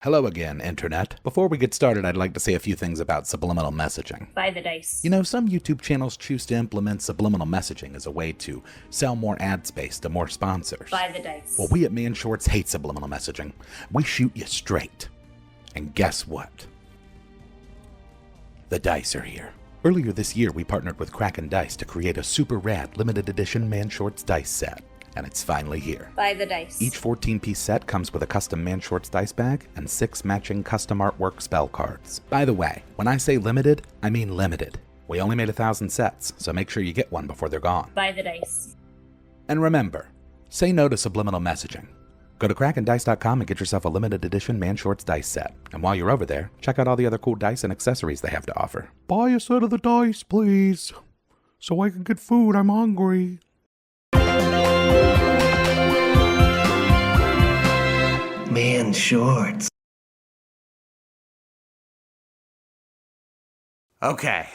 Hello again, Internet. Before we get started, I'd like to say a few things about subliminal messaging. Buy the dice. You know, some YouTube channels choose to implement subliminal messaging as a way to sell more ad space to more sponsors. Buy the dice. Well, we at Man Shorts hate subliminal messaging. We shoot you straight. And guess what? The dice are here. Earlier this year, we partnered with Kraken Dice to create a super rad limited edition Man Shorts dice set. And it's finally here. Buy the dice. Each 14-piece set comes with a custom Man Shorts dice bag and 6 matching custom artwork spell cards. By the way, when I say limited, I mean limited. We only made 1,000 sets, so make sure you get one before they're gone. Buy the dice. And remember, say no to subliminal messaging. Go to krakendice.com and get yourself a limited edition Man Shorts dice set. And while you're over there, check out all the other cool dice and accessories they have to offer. Buy a set of the dice, please, so I can get food. I'm hungry. Man Shorts. Okay,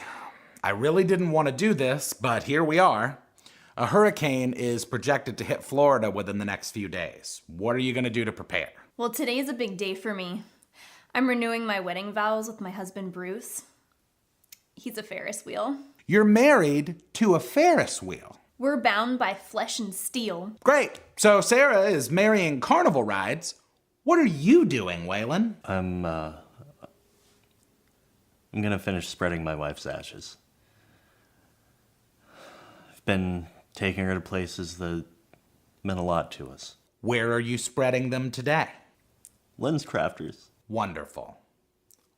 I really didn't want to do this, but here we are. A hurricane is projected to hit Florida within the next few days. What are you going to do to prepare? Well, today's a big day for me. I'm renewing my wedding vows with my husband, Bruce. He's a Ferris wheel. You're married to a Ferris wheel. We're bound by flesh and steel. Great. So Sarah is marrying carnival rides. What are you doing, Waylon? I'm gonna finish spreading my wife's ashes. I've been taking her to places that meant a lot to us. Where are you spreading them today? Lens crafters. Wonderful.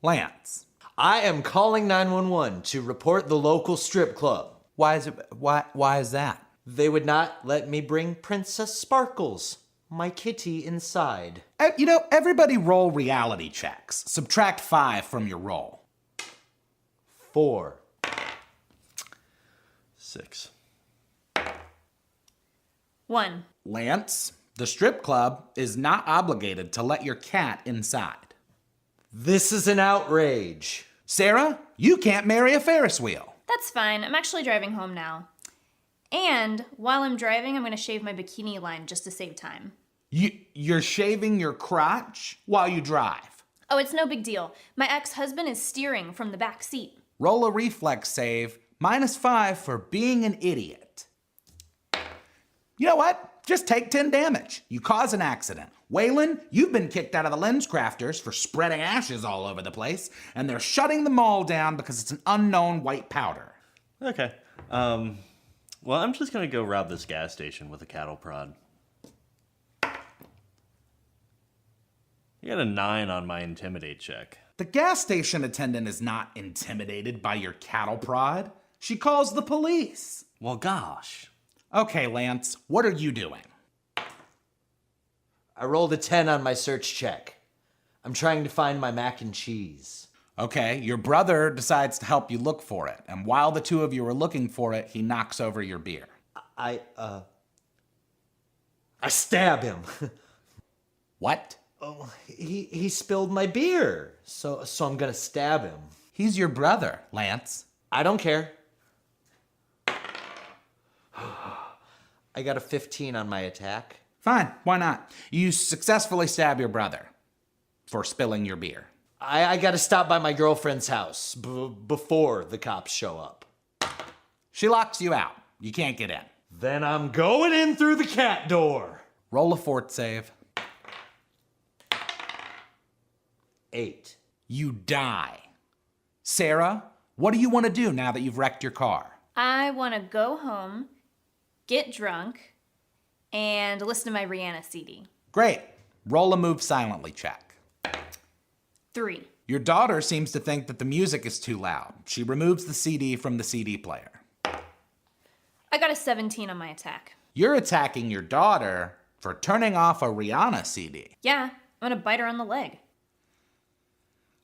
Lance. I am calling 911 to report the local strip club. Why is that? They would not let me bring Princess Sparkles, my kitty, inside. You know, everybody roll reality checks. Subtract 5 from your roll. 4. 6. 1. Lance, the strip club is not obligated to let your cat inside. This is an outrage. Sarah, you can't marry a Ferris wheel. That's fine. I'm actually driving home now. And while I'm driving, I'm going to shave my bikini line just to save time. You're shaving your crotch while you drive. Oh, it's no big deal. My ex-husband is steering from the back seat. Roll a reflex save, -5 for being an idiot. You know what? Just take 10 damage. You cause an accident. Waylon, you've been kicked out of the lens crafters for spreading ashes all over the place, and they're shutting the mall down because it's an unknown white powder. Okay. Well, I'm just gonna go rob this gas station with a cattle prod. You got a 9 on my intimidate check. The gas station attendant is not intimidated by your cattle prod. She calls the police. Well, gosh. Okay, Lance, what are you doing? I rolled a 10 on my search check. I'm trying to find my mac and cheese. Okay, your brother decides to help you look for it, and while the two of you are looking for it, he knocks over your beer. I stab him. What? Oh, he spilled my beer, so I'm gonna stab him. He's your brother, Lance. I don't care. I got a 15 on my attack. Fine, why not? You successfully stab your brother for spilling your beer. I gotta stop by my girlfriend's house before the cops show up. She locks you out. You can't get in. Then I'm going in through the cat door. Roll a fort save. 8. You die. Sarah, what do you want to do now that you've wrecked your car? I want to go home, get drunk, and listen to my Rihanna CD. Great. Roll a move silently check. 3. Your daughter seems to think that the music is too loud. She removes the CD from the CD player. I got a 17 on my attack. You're attacking your daughter for turning off a Rihanna CD. Yeah, I'm going to bite her on the leg.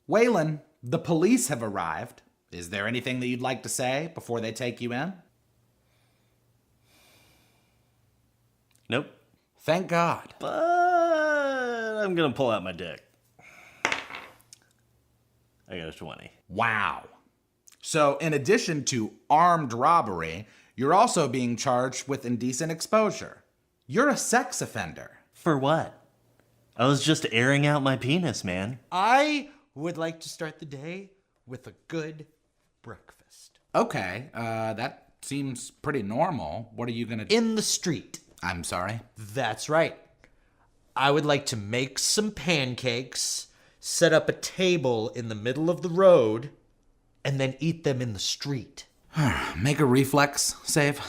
Waylon, the police have arrived. Is there anything that you'd like to say before they take you in? Nope. Thank God. But I'm gonna pull out my dick. I got a 20. Wow. So in addition to armed robbery, you're also being charged with indecent exposure. You're a sex offender. For what? I was just airing out my penis, man. I would like to start the day with a good breakfast. Okay, that seems pretty normal. What are you gonna do? In the street. I'm sorry? That's right. I would like to make some pancakes, set up a table in the middle of the road, and then eat them in the street. Make a reflex save.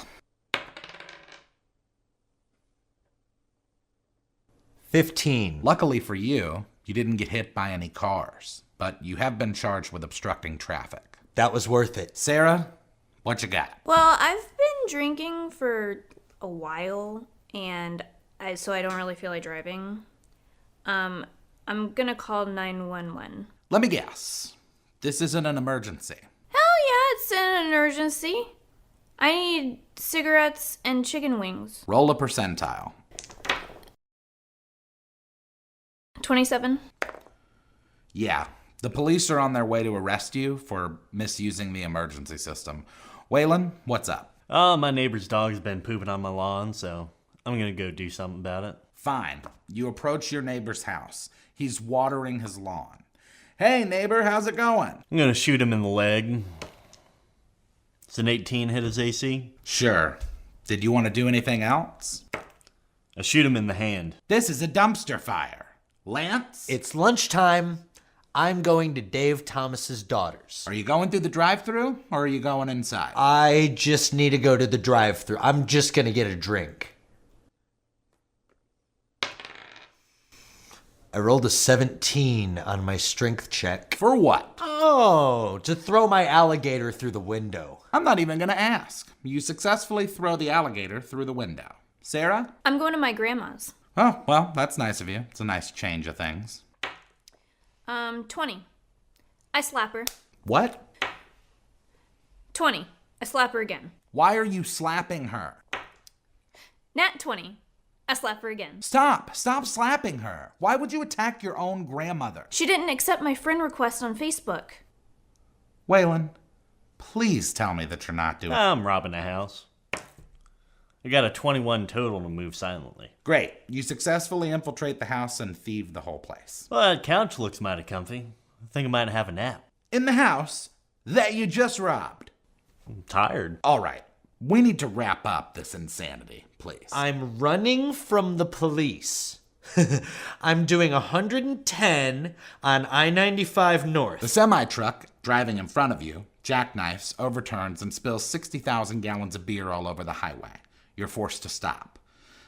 15. Luckily for you, you didn't get hit by any cars, but you have been charged with obstructing traffic. That was worth it. Sarah, what you got? Well, I've been drinking for a while, and so I don't really feel like driving. I'm gonna call 911. Let me guess. This isn't an emergency. Hell yeah, it's an emergency. I need cigarettes and chicken wings. Roll a percentile. 27. Yeah, the police are on their way to arrest you for misusing the emergency system. Waylon, what's up? Oh, my neighbor's dog's been pooping on my lawn, so I'm gonna go do something about it. Fine. You approach your neighbor's house. He's watering his lawn. Hey, neighbor, how's it going? I'm gonna shoot him in the leg. Does an 18 hit his AC? Sure. Did you want to do anything else? I shoot him in the hand. This is a dumpster fire. Lance? It's lunchtime. I'm going to Dave Thomas's daughter's. Are you going through the drive-thru or are you going inside? I just need to go to the drive-thru. I'm just going to get a drink. I rolled a 17 on my strength check. For what? Oh, to throw my alligator through the window. I'm not even going to ask. You successfully throw the alligator through the window. Sarah? I'm going to my grandma's. Oh, well, that's nice of you. It's a nice change of things. 20. I slap her. What? 20. I slap her again. Why are you slapping her? Nat 20. I slap her again. Stop slapping her. Why would you attack your own grandmother? She didn't accept my friend request on Facebook. Waylon, please tell me that you're not doing I'm robbing a house. I got a 21 total to move silently. Great. You successfully infiltrate the house and thieve the whole place. Well, that couch looks mighty comfy. I think I might have a nap. In the house that you just robbed. I'm tired. All right. We need to wrap up this insanity, please. I'm running from the police. I'm doing 110 on I-95 North. The semi-truck driving in front of you jackknifes, overturns, and spills 60,000 gallons of beer all over the highway. You're forced to stop.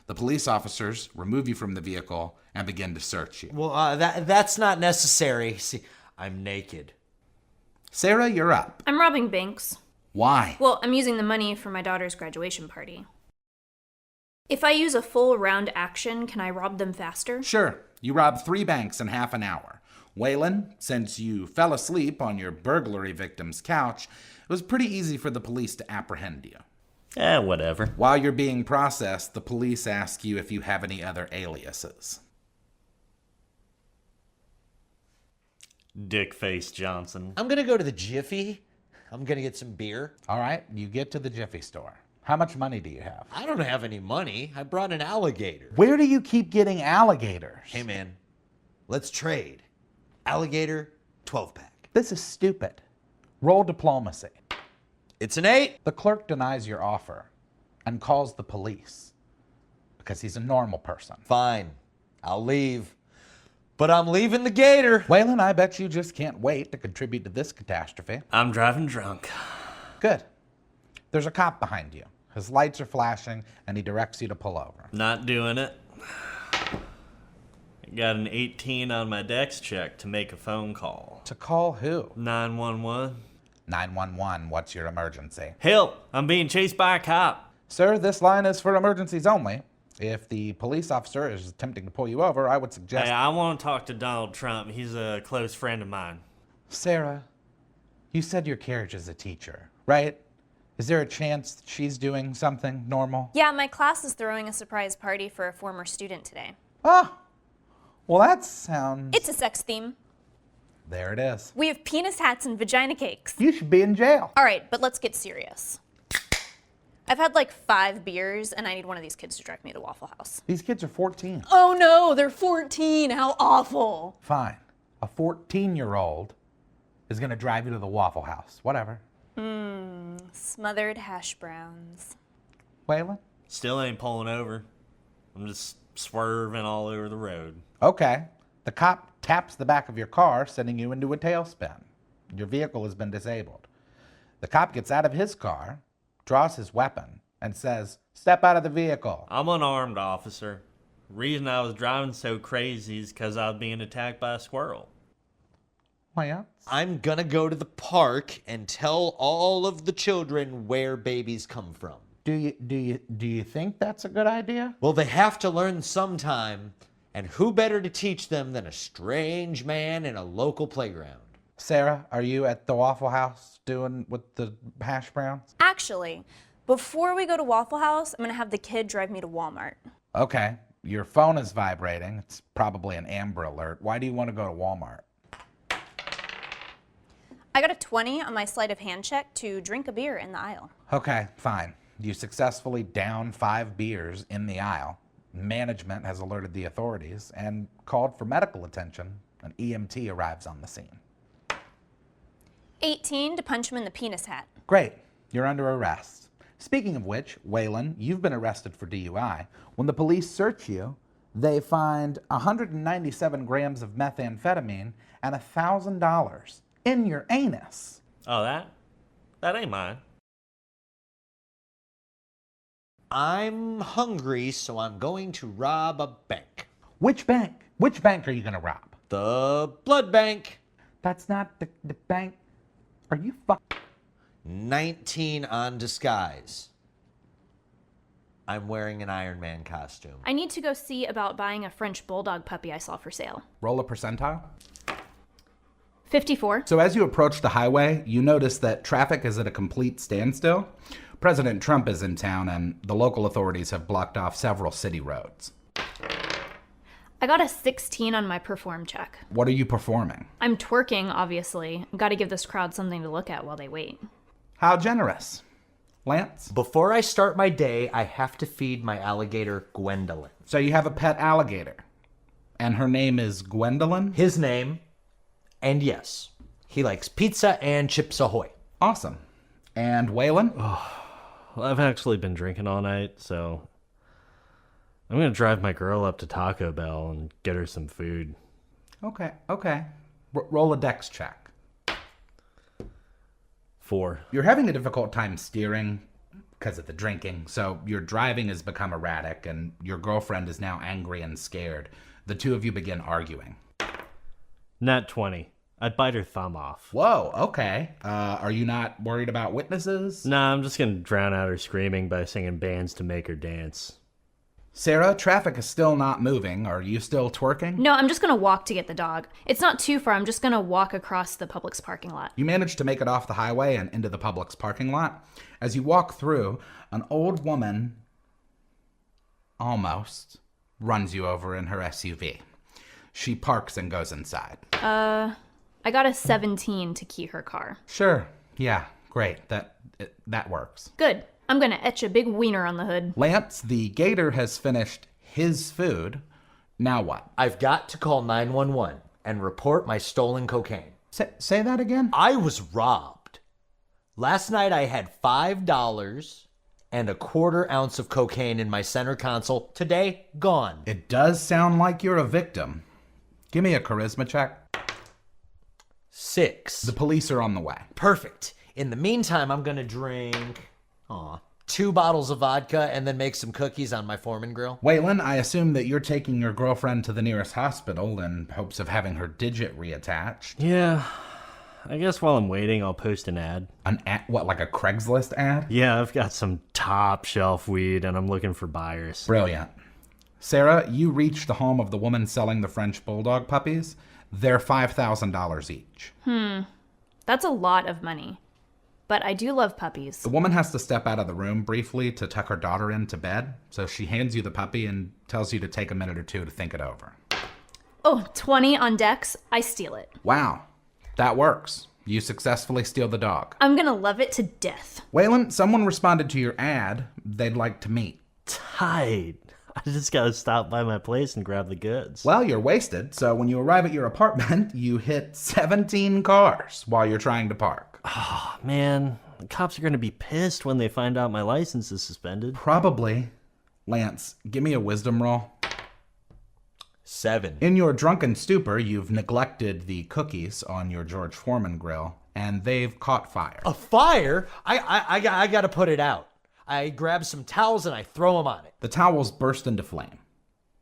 The police officers remove you from the vehicle and begin to search you. Well, that's not necessary. See, I'm naked. Sarah, you're up. I'm robbing banks. Why? Well, I'm using the money for my daughter's graduation party. If I use a full round action, can I rob them faster? Sure. You robbed 3 banks in half an hour. Waylon, since you fell asleep on your burglary victim's couch, it was pretty easy for the police to apprehend you. Whatever. While you're being processed, the police ask you if you have any other aliases. Dickface Johnson. I'm gonna go to the Jiffy. I'm gonna get some beer. All right, you get to the Jiffy store. How much money do you have? I don't have any money. I brought an alligator. Where do you keep getting alligators? Hey man, let's trade. Alligator, 12-pack. This is stupid. Roll diplomacy. It's an 8. The clerk denies your offer and calls the police because he's a normal person. Fine, I'll leave. But I'm leaving the gator. Waylon, I bet you just can't wait to contribute to this catastrophe. I'm driving drunk. Good. There's a cop behind you. His lights are flashing and he directs you to pull over. Not doing it. I got an 18 on my dex check to make a phone call. To call who? 911. 911, what's your emergency? Help! I'm being chased by a cop. Sir, this line is for emergencies only. If the police officer is attempting to pull you over, I would suggest... Hey, I want to talk to Donald Trump. He's a close friend of mine. Sarah, you said your carriage is a teacher, right? Is there a chance that she's doing something normal? Yeah, my class is throwing a surprise party for a former student today. Ah, well that sounds... It's a sex theme. There it is. We have penis hats and vagina cakes. You should be in jail. All right, but let's get serious. I've had like 5 beers, and I need one of these kids to drive me to Waffle House. These kids are 14. Oh no, they're 14. How awful. Fine. A 14-year-old is going to drive you to the Waffle House. Whatever. Smothered hash browns. Waylon? Still ain't pulling over. I'm just swerving all over the road. Okay. The cop taps the back of your car, sending you into a tailspin. Your vehicle has been disabled. The cop gets out of his car, draws his weapon, and says, "Step out of the vehicle." I'm unarmed, officer. Reason I was driving so crazy is because I was being attacked by a squirrel. Lance? I'm gonna go to the park and tell all of the children where babies come from. Do you think that's a good idea? Well, they have to learn sometime, and who better to teach them than a strange man in a local playground? Sarah, are you at the Waffle House doing with the hash browns? Actually, before we go to Waffle House, I'm gonna have the kid drive me to Walmart. Okay. Your phone is vibrating. It's probably an Amber Alert. Why do you want to go to Walmart? I got a 20 on my sleight of hand check to drink a beer in the aisle. Okay, fine. You successfully down 5 beers in the aisle. Management has alerted the authorities and called for medical attention. An EMT arrives on the scene. 18 to punch him in the penis hat. Great. You're under arrest. Speaking of which, Waylon, you've been arrested for DUI. When the police search you, they find 197 grams of methamphetamine and $1,000 in your anus. Oh, that ain't mine. I'm hungry, so I'm going to rob a bank. Which bank? Which bank are you going to rob? The blood bank. That's not the bank. Are you fuck? 19 on disguise. I'm wearing an Iron Man costume. I need to go see about buying a French bulldog puppy I saw for sale. Roll a percentile. 54. So as you approach the highway, you notice that traffic is at a complete standstill. President Trump is in town, and the local authorities have blocked off several city roads. I got a 16 on my perform check. What are you performing? I'm twerking, obviously. Got to give this crowd something to look at while they wait. How generous. Lance? Before I start my day, I have to feed my alligator Gwendolyn. So you have a pet alligator, and her name is Gwendolyn? His name, and yes, he likes pizza and Chips Ahoy. Awesome. And Waylon? Well, I've actually been drinking all night, so I'm going to drive my girl up to Taco Bell and get her some food. Okay. Roll a dex check. 4. You're having a difficult time steering because of the drinking, so your driving has become erratic, and your girlfriend is now angry and scared. The two of you begin arguing. Nat 20. I'd bite her thumb off. Whoa, okay. Are you not worried about witnesses? Nah, I'm just going to drown out her screaming by singing bands to make her dance. Sarah, traffic is still not moving. Are you still twerking? No, I'm just going to walk to get the dog. It's not too far. I'm just going to walk across the Publix parking lot. You manage to make it off the highway and into the Publix parking lot. As you walk through, an old woman almost runs you over in her SUV. She parks and goes inside. I got a 17 to key her car. Sure. Yeah, great. That works. Good. I'm going to etch a big wiener on the hood. Lance, the gator has finished his food. Now what? I've got to call 911 and report my stolen cocaine. Say that again? I was robbed. Last night I had $5 and a quarter ounce of cocaine in my center console. Today, gone. It does sound like you're a victim. Give me a charisma check. 6. The police are on the way. Perfect. In the meantime, I'm going to drink 2 bottles of vodka and then make some cookies on my Foreman grill. Waylon, I assume that you're taking your girlfriend to the nearest hospital in hopes of having her digit reattached. Yeah, I guess while I'm waiting, I'll post an ad. An ad? What, like a Craigslist ad? Yeah, I've got some top shelf weed and I'm looking for buyers. Brilliant. Sarah, you reach the home of the woman selling the French bulldog puppies. They're $5,000 each. That's a lot of money. But I do love puppies. The woman has to step out of the room briefly to tuck her daughter into bed, so she hands you the puppy and tells you to take a minute or two to think it over. Oh, 20 on Dex. I steal it. Wow, that works. You successfully steal the dog. I'm gonna love it to death. Waylon, someone responded to your ad. They'd like to meet. Tight. I just gotta stop by my place and grab the goods. Well, you're wasted, so when you arrive at your apartment, you hit 17 cars while you're trying to park. Oh, man, the cops are gonna be pissed when they find out my license is suspended. Probably. Lance, give me a wisdom roll. 7. In your drunken stupor, you've neglected the cookies on your George Foreman grill, and they've caught fire. A fire? I gotta put it out. I grab some towels and I throw them on it. The towels burst into flame.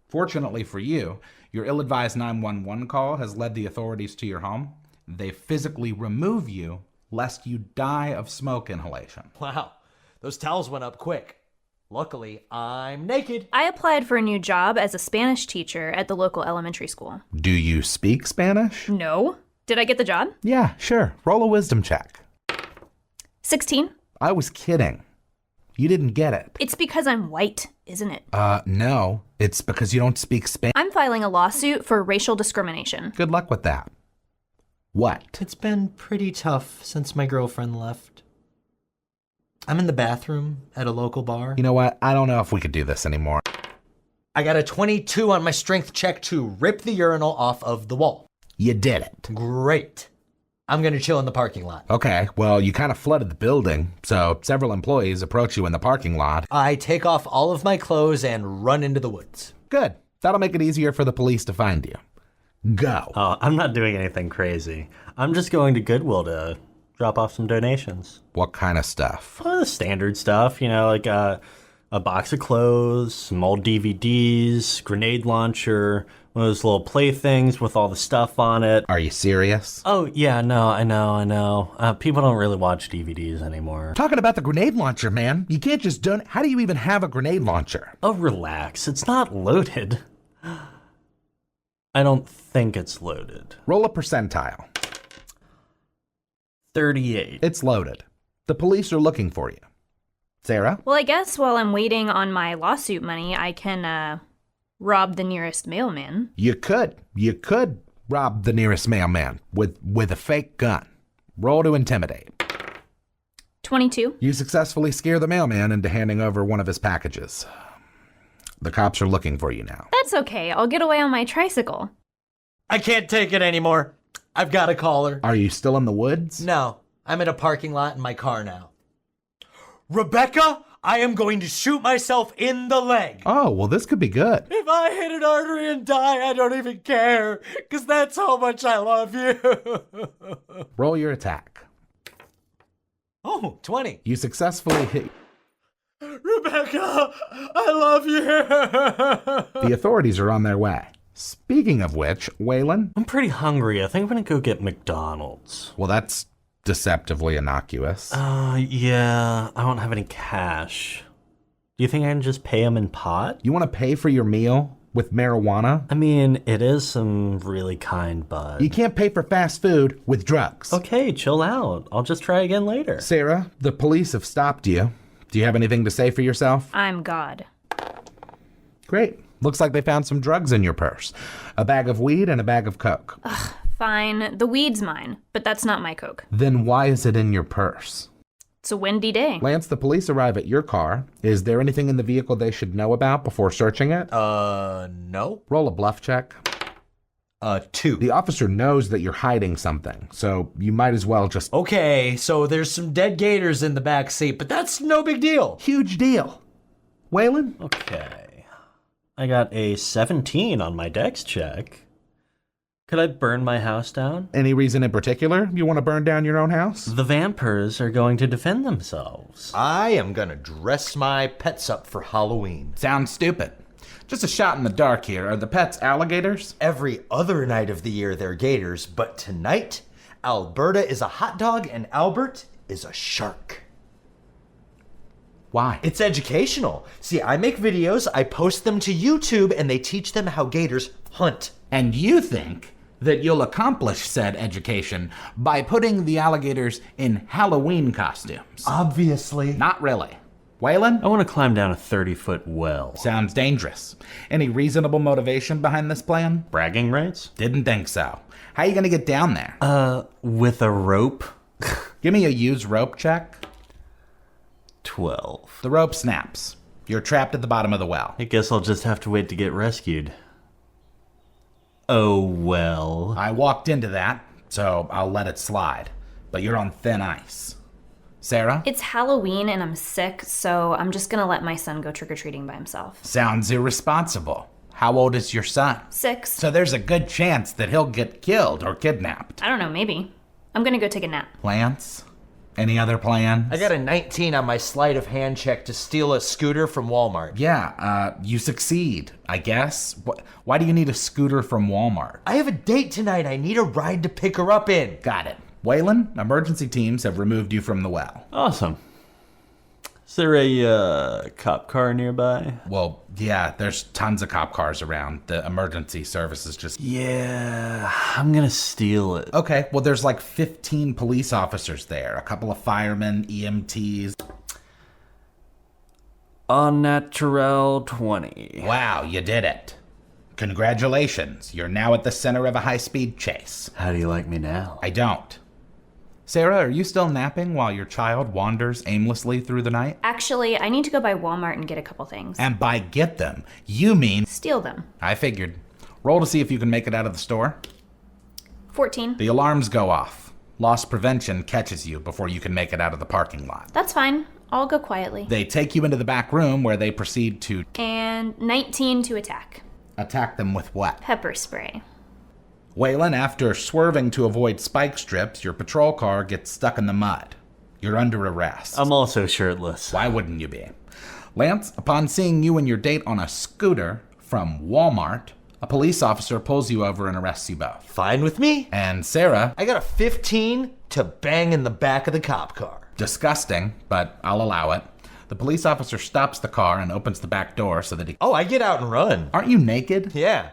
Fortunately for you, your ill-advised 911 call has led the authorities to your home. They physically remove you lest you die of smoke inhalation. Wow, those towels went up quick. Luckily, I'm naked. I applied for a new job as a Spanish teacher at the local elementary school. Do you speak Spanish? No. Did I get the job? Yeah, sure. Roll a wisdom check. 16. I was kidding. You didn't get it. It's because I'm white, isn't it? No. It's because you don't speak Spanish. I'm filing a lawsuit for racial discrimination. Good luck with that. What? It's been pretty tough since my girlfriend left. I'm in the bathroom at a local bar. You know what? I don't know if we could do this anymore. I got a 22 on my strength check to rip the urinal off of the wall. You did it. Great. I'm gonna chill in the parking lot. Okay, well, you kind of flooded the building, so several employees approach you in the parking lot. I take off all of my clothes and run into the woods. Good. That'll make it easier for the police to find you. Go. Oh, I'm not doing anything crazy. I'm just going to Goodwill to drop off some donations. What kind of stuff? Well, the standard stuff, you know, like a box of clothes, some old DVDs, grenade launcher, one of those little playthings with all the stuff on it. Are you serious? Oh, yeah, no, I know. People don't really watch DVDs anymore. Talking about the grenade launcher, man. You can't just donate. How do you even have a grenade launcher? Oh, relax. It's not loaded. I don't think it's loaded. Roll a percentile. 38. It's loaded. The police are looking for you. Sarah? Well, I guess while I'm waiting on my lawsuit money, I can, rob the nearest mailman. You could rob the nearest mailman with a fake gun. Roll to intimidate. 22. You successfully scare the mailman into handing over one of his packages. The cops are looking for you now. That's okay. I'll get away on my tricycle. I can't take it anymore. I've got to call her. Are you still in the woods? No, I'm in a parking lot in my car now. Rebecca, I am going to shoot myself in the leg. Oh, well, this could be good. If I hit an artery and die, I don't even care, because that's how much I love you. Roll your attack. Oh, 20. You successfully hit... Rebecca, I love you. The authorities are on their way. Speaking of which, Waylon... I'm pretty hungry. I think I'm gonna go get McDonald's. Well, that's deceptively innocuous. Yeah, I don't have any cash. Do you think I can just pay him in pot? You want to pay for your meal with marijuana? I mean, it is some really kind bud. You can't pay for fast food with drugs. Okay, chill out. I'll just try again later. Sarah, the police have stopped you. Do you have anything to say for yourself? I'm God. Great. Looks like they found some drugs in your purse. A bag of weed and a bag of coke. Fine. The weed's mine, but that's not my coke. Then why is it in your purse? It's a windy day. Lance, the police arrive at your car. Is there anything in the vehicle they should know about before searching it? No. Roll a bluff check. 2. The officer knows that you're hiding something, so you might as well just... Okay, so there's some dead gators in the back seat, but that's no big deal. Huge deal. Waylon? Okay. I got a 17 on my dex check. Could I burn my house down? Any reason in particular you want to burn down your own house? The vampires are going to defend themselves. I am gonna dress my pets up for Halloween. Sounds stupid. Just a shot in the dark here. Are the pets alligators? Every other night of the year they're gators, but tonight, Alberta is a hot dog and Albert is a shark. Why? It's educational. See, I make videos, I post them to YouTube, and they teach them how gators hunt. And you think that you'll accomplish said education by putting the alligators in Halloween costumes? Obviously. Not really. Waylon? I want to climb down a 30-foot well. Sounds dangerous. Any reasonable motivation behind this plan? Bragging rights? Didn't think so. How are you gonna get down there? With a rope? Give me a use rope check. 12. The rope snaps. You're trapped at the bottom of the well. I guess I'll just have to wait to get rescued. Oh, well. I walked into that, so I'll let it slide. But you're on thin ice. Sarah? It's Halloween and I'm sick, so I'm just gonna let my son go trick-or-treating by himself. Sounds irresponsible. How old is your son? 6. So there's a good chance that he'll get killed or kidnapped. I don't know, maybe. I'm gonna go take a nap. Lance? Any other plans? I got a 19 on my sleight of hand check to steal a scooter from Walmart. Yeah, you succeed, I guess. Why do you need a scooter from Walmart? I have a date tonight. I need a ride to pick her up in. Got it. Waylon, emergency teams have removed you from the well. Awesome. Is there a cop car nearby? Well, yeah, there's tons of cop cars around. The emergency services just... Yeah, I'm gonna steal it. Okay, well, there's like 15 police officers there. A couple of firemen, EMTs. On natural 20. Wow, you did it. Congratulations. You're now at the center of a high-speed chase. How do you like me now? I don't. Sarah, are you still napping while your child wanders aimlessly through the night? Actually, I need to go by Walmart and get a couple things. And by get them, you mean... Steal them. I figured. Roll to see if you can make it out of the store. 14. The alarms go off. Loss prevention catches you before you can make it out of the parking lot. That's fine. I'll go quietly. They take you into the back room where they proceed to And 19 to attack. attack them with what? Pepper spray. Waylon, after swerving to avoid spike strips, your patrol car gets stuck in the mud. You're under arrest. I'm also shirtless. Why wouldn't you be? Lance, upon seeing you and your date on a scooter from Walmart, a police officer pulls you over and arrests you both. Fine with me. And Sarah, I got a 15 to bang in the back of the cop car. disgusting, but I'll allow it. The police officer stops the car and opens the back door so that he... Oh, I get out and run. Aren't you naked? Yeah.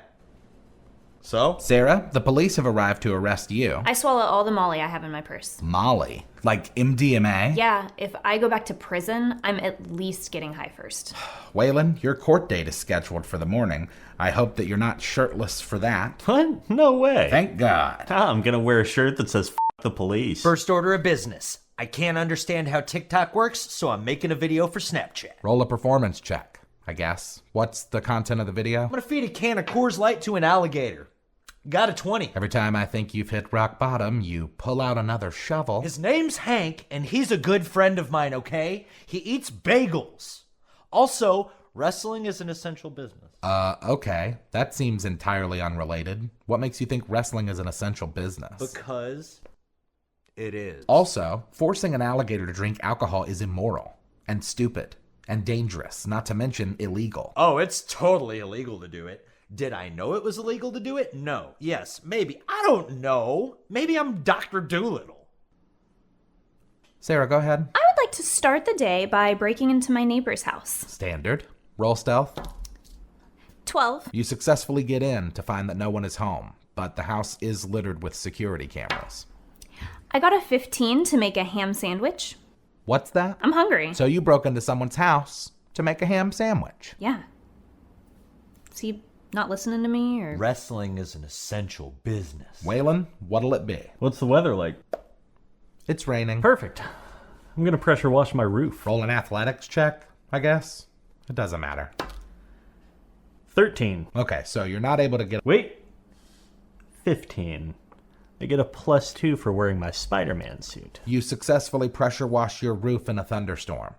So? Sarah, the police have arrived to arrest you. I swallow all the Molly I have in my purse. Molly? Like MDMA? Yeah, if I go back to prison, I'm at least getting high first. Waylon, your court date is scheduled for the morning. I hope that you're not shirtless for that. What? No way. Thank God. I'm gonna wear a shirt that says F the police. First order of business. I can't understand how TikTok works, so I'm making a video for Snapchat. Roll a performance check, I guess. What's the content of the video? I'm gonna feed a can of Coors Light to an alligator. Got a 20. Every time I think you've hit rock bottom, you pull out another shovel. His name's Hank, and he's a good friend of mine, okay? He eats bagels. Also, wrestling is an essential business. Okay. That seems entirely unrelated. What makes you think wrestling is an essential business? Because it is. Also, forcing an alligator to drink alcohol is immoral and stupid and dangerous, not to mention illegal. Oh, it's totally illegal to do it. Did I know it was illegal to do it? No. Yes. Maybe. I don't know. Maybe I'm Dr. Doolittle. Sarah, go ahead. I would like to start the day by breaking into my neighbor's house. Standard. Roll stealth. 12. You successfully get in to find that no one is home, but the house is littered with security cameras. I got a 15 to make a ham sandwich. What's that? I'm hungry. So you broke into someone's house to make a ham sandwich. Yeah. Is he not listening to me or? Wrestling is an essential business. Waylon, what'll it be? What's the weather like? It's raining. Perfect. I'm gonna pressure wash my roof. Roll an athletics check, I guess. It doesn't matter. 13. Okay, so you're not able to get... Wait. 15. I get a +2 for wearing my Spider-Man suit. You successfully pressure wash your roof in a thunderstorm,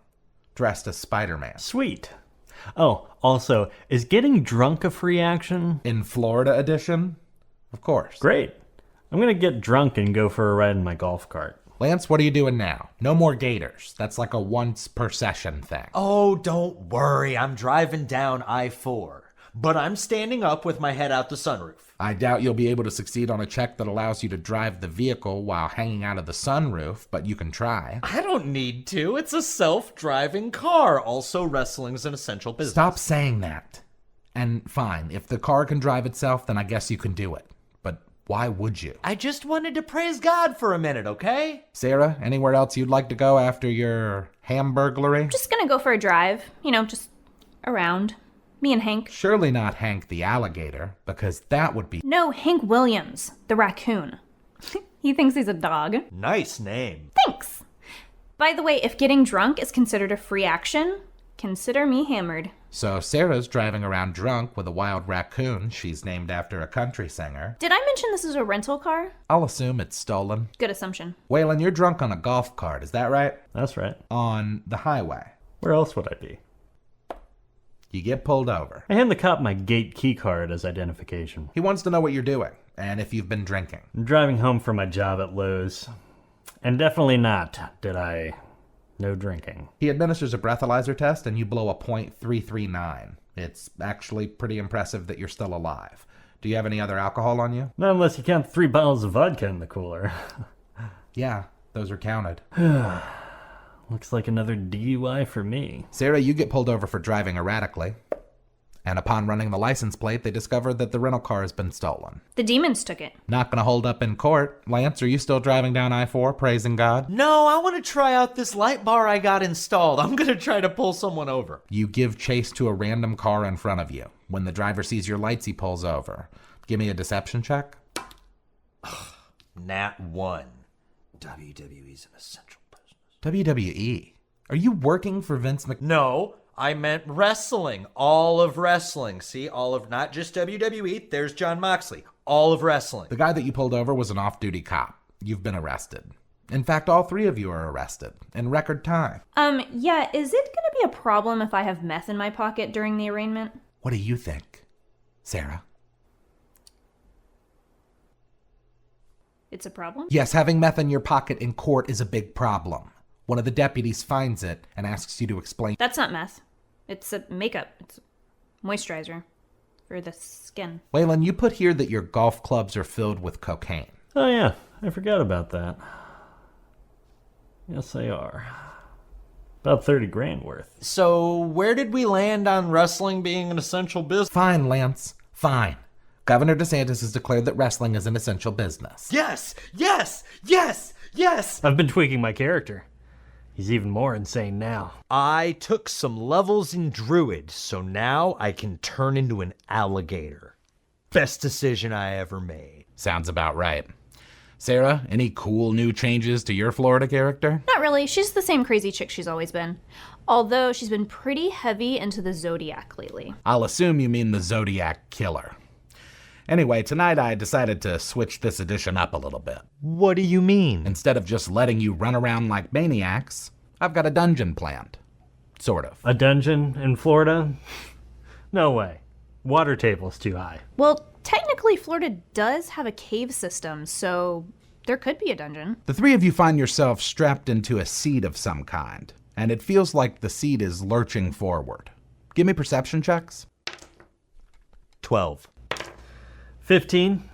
dressed as Spider-Man. Sweet. Oh, also, is getting drunk a free action? In Florida edition? Of course. Great. I'm gonna get drunk and go for a ride in my golf cart. Lance, what are you doing now? No more gators. That's like a once per session thing. Oh, don't worry. I'm driving down I-4. But I'm standing up with my head out the sunroof. I doubt you'll be able to succeed on a check that allows you to drive the vehicle while hanging out of the sunroof, but you can try. I don't need to. It's a self-driving car. Also, wrestling's an essential business. Stop saying that. And fine, if the car can drive itself, then I guess you can do it. But why would you? I just wanted to praise God for a minute, okay? Sarah, anywhere else you'd like to go after your hamburglary? Just gonna go for a drive. Just around. Me and Hank. Surely not Hank the alligator, because that would be. No, Hank Williams, the raccoon. He thinks he's a dog. Nice name. Thanks. By the way, if getting drunk is considered a free action, consider me hammered. So Sarah's driving around drunk with a wild raccoon she's named after a country singer. Did I mention this is a rental car? I'll assume it's stolen. Good assumption. Waylon, you're drunk on a golf cart, is that right? That's right. On the highway. Where else would I be? You get pulled over. I hand the cop my gate key card as identification. He wants to know what you're doing, and if you've been drinking. I'm driving home from my job at Lowe's. And definitely not did I. No drinking. He administers a breathalyzer test, and you blow a .339. It's actually pretty impressive that you're still alive. Do you have any other alcohol on you? Not unless you count 3 bottles of vodka in the cooler. Yeah, those are counted. Looks like another DUI for me. Sarah, you get pulled over for driving erratically. And upon running the license plate, they discover that the rental car has been stolen. The demons took it. Not gonna hold up in court. Lance, are you still driving down I-4, praising God? No, I want to try out this light bar I got installed. I'm going to try to pull someone over. You give chase to a random car in front of you. When the driver sees your lights, he pulls over. Give me a deception check. Nat 1. WWE's an essential business. WWE. Are you working for Vince Mc... No, I meant wrestling. All of wrestling. See, all of, not just WWE. There's John Moxley. All of wrestling. The guy that you pulled over was an off-duty cop. You've been arrested. In fact, all 3 of you are arrested in record time. Yeah, is it gonna be a problem if I have meth in my pocket during the arraignment? What do you think, Sarah? It's a problem? Yes, having meth in your pocket in court is a big problem. One of the deputies finds it and asks you to explain. That's not meth. It's a makeup. It's moisturizer for the skin. Waylon, you put here that your golf clubs are filled with cocaine. Oh yeah, I forgot about that. Yes, they are. About 30 grand worth. So, where did we land on wrestling being an essential business? Fine, Lance. Fine. Governor DeSantis has declared that wrestling is an essential business. Yes! Yes! Yes! Yes! I've been tweaking my character. He's even more insane now. I took some levels in Druid, so now I can turn into an alligator. Best decision I ever made. Sounds about right. Sarah, any cool new changes to your Florida character? Not really. She's the same crazy chick she's always been. Although she's been pretty heavy into the Zodiac lately. I'll assume you mean the Zodiac Killer. Anyway, tonight I decided to switch this edition up a little bit. What do you mean? Instead of just letting you run around like maniacs, I've got a dungeon planned. Sort of. A dungeon in Florida? No way. Water table's too high. Well, technically Florida does have a cave system, so there could be a dungeon. The 3 of you find yourself strapped into a seat of some kind, and it feels like the seat is lurching forward. Give me perception checks. 12. 15?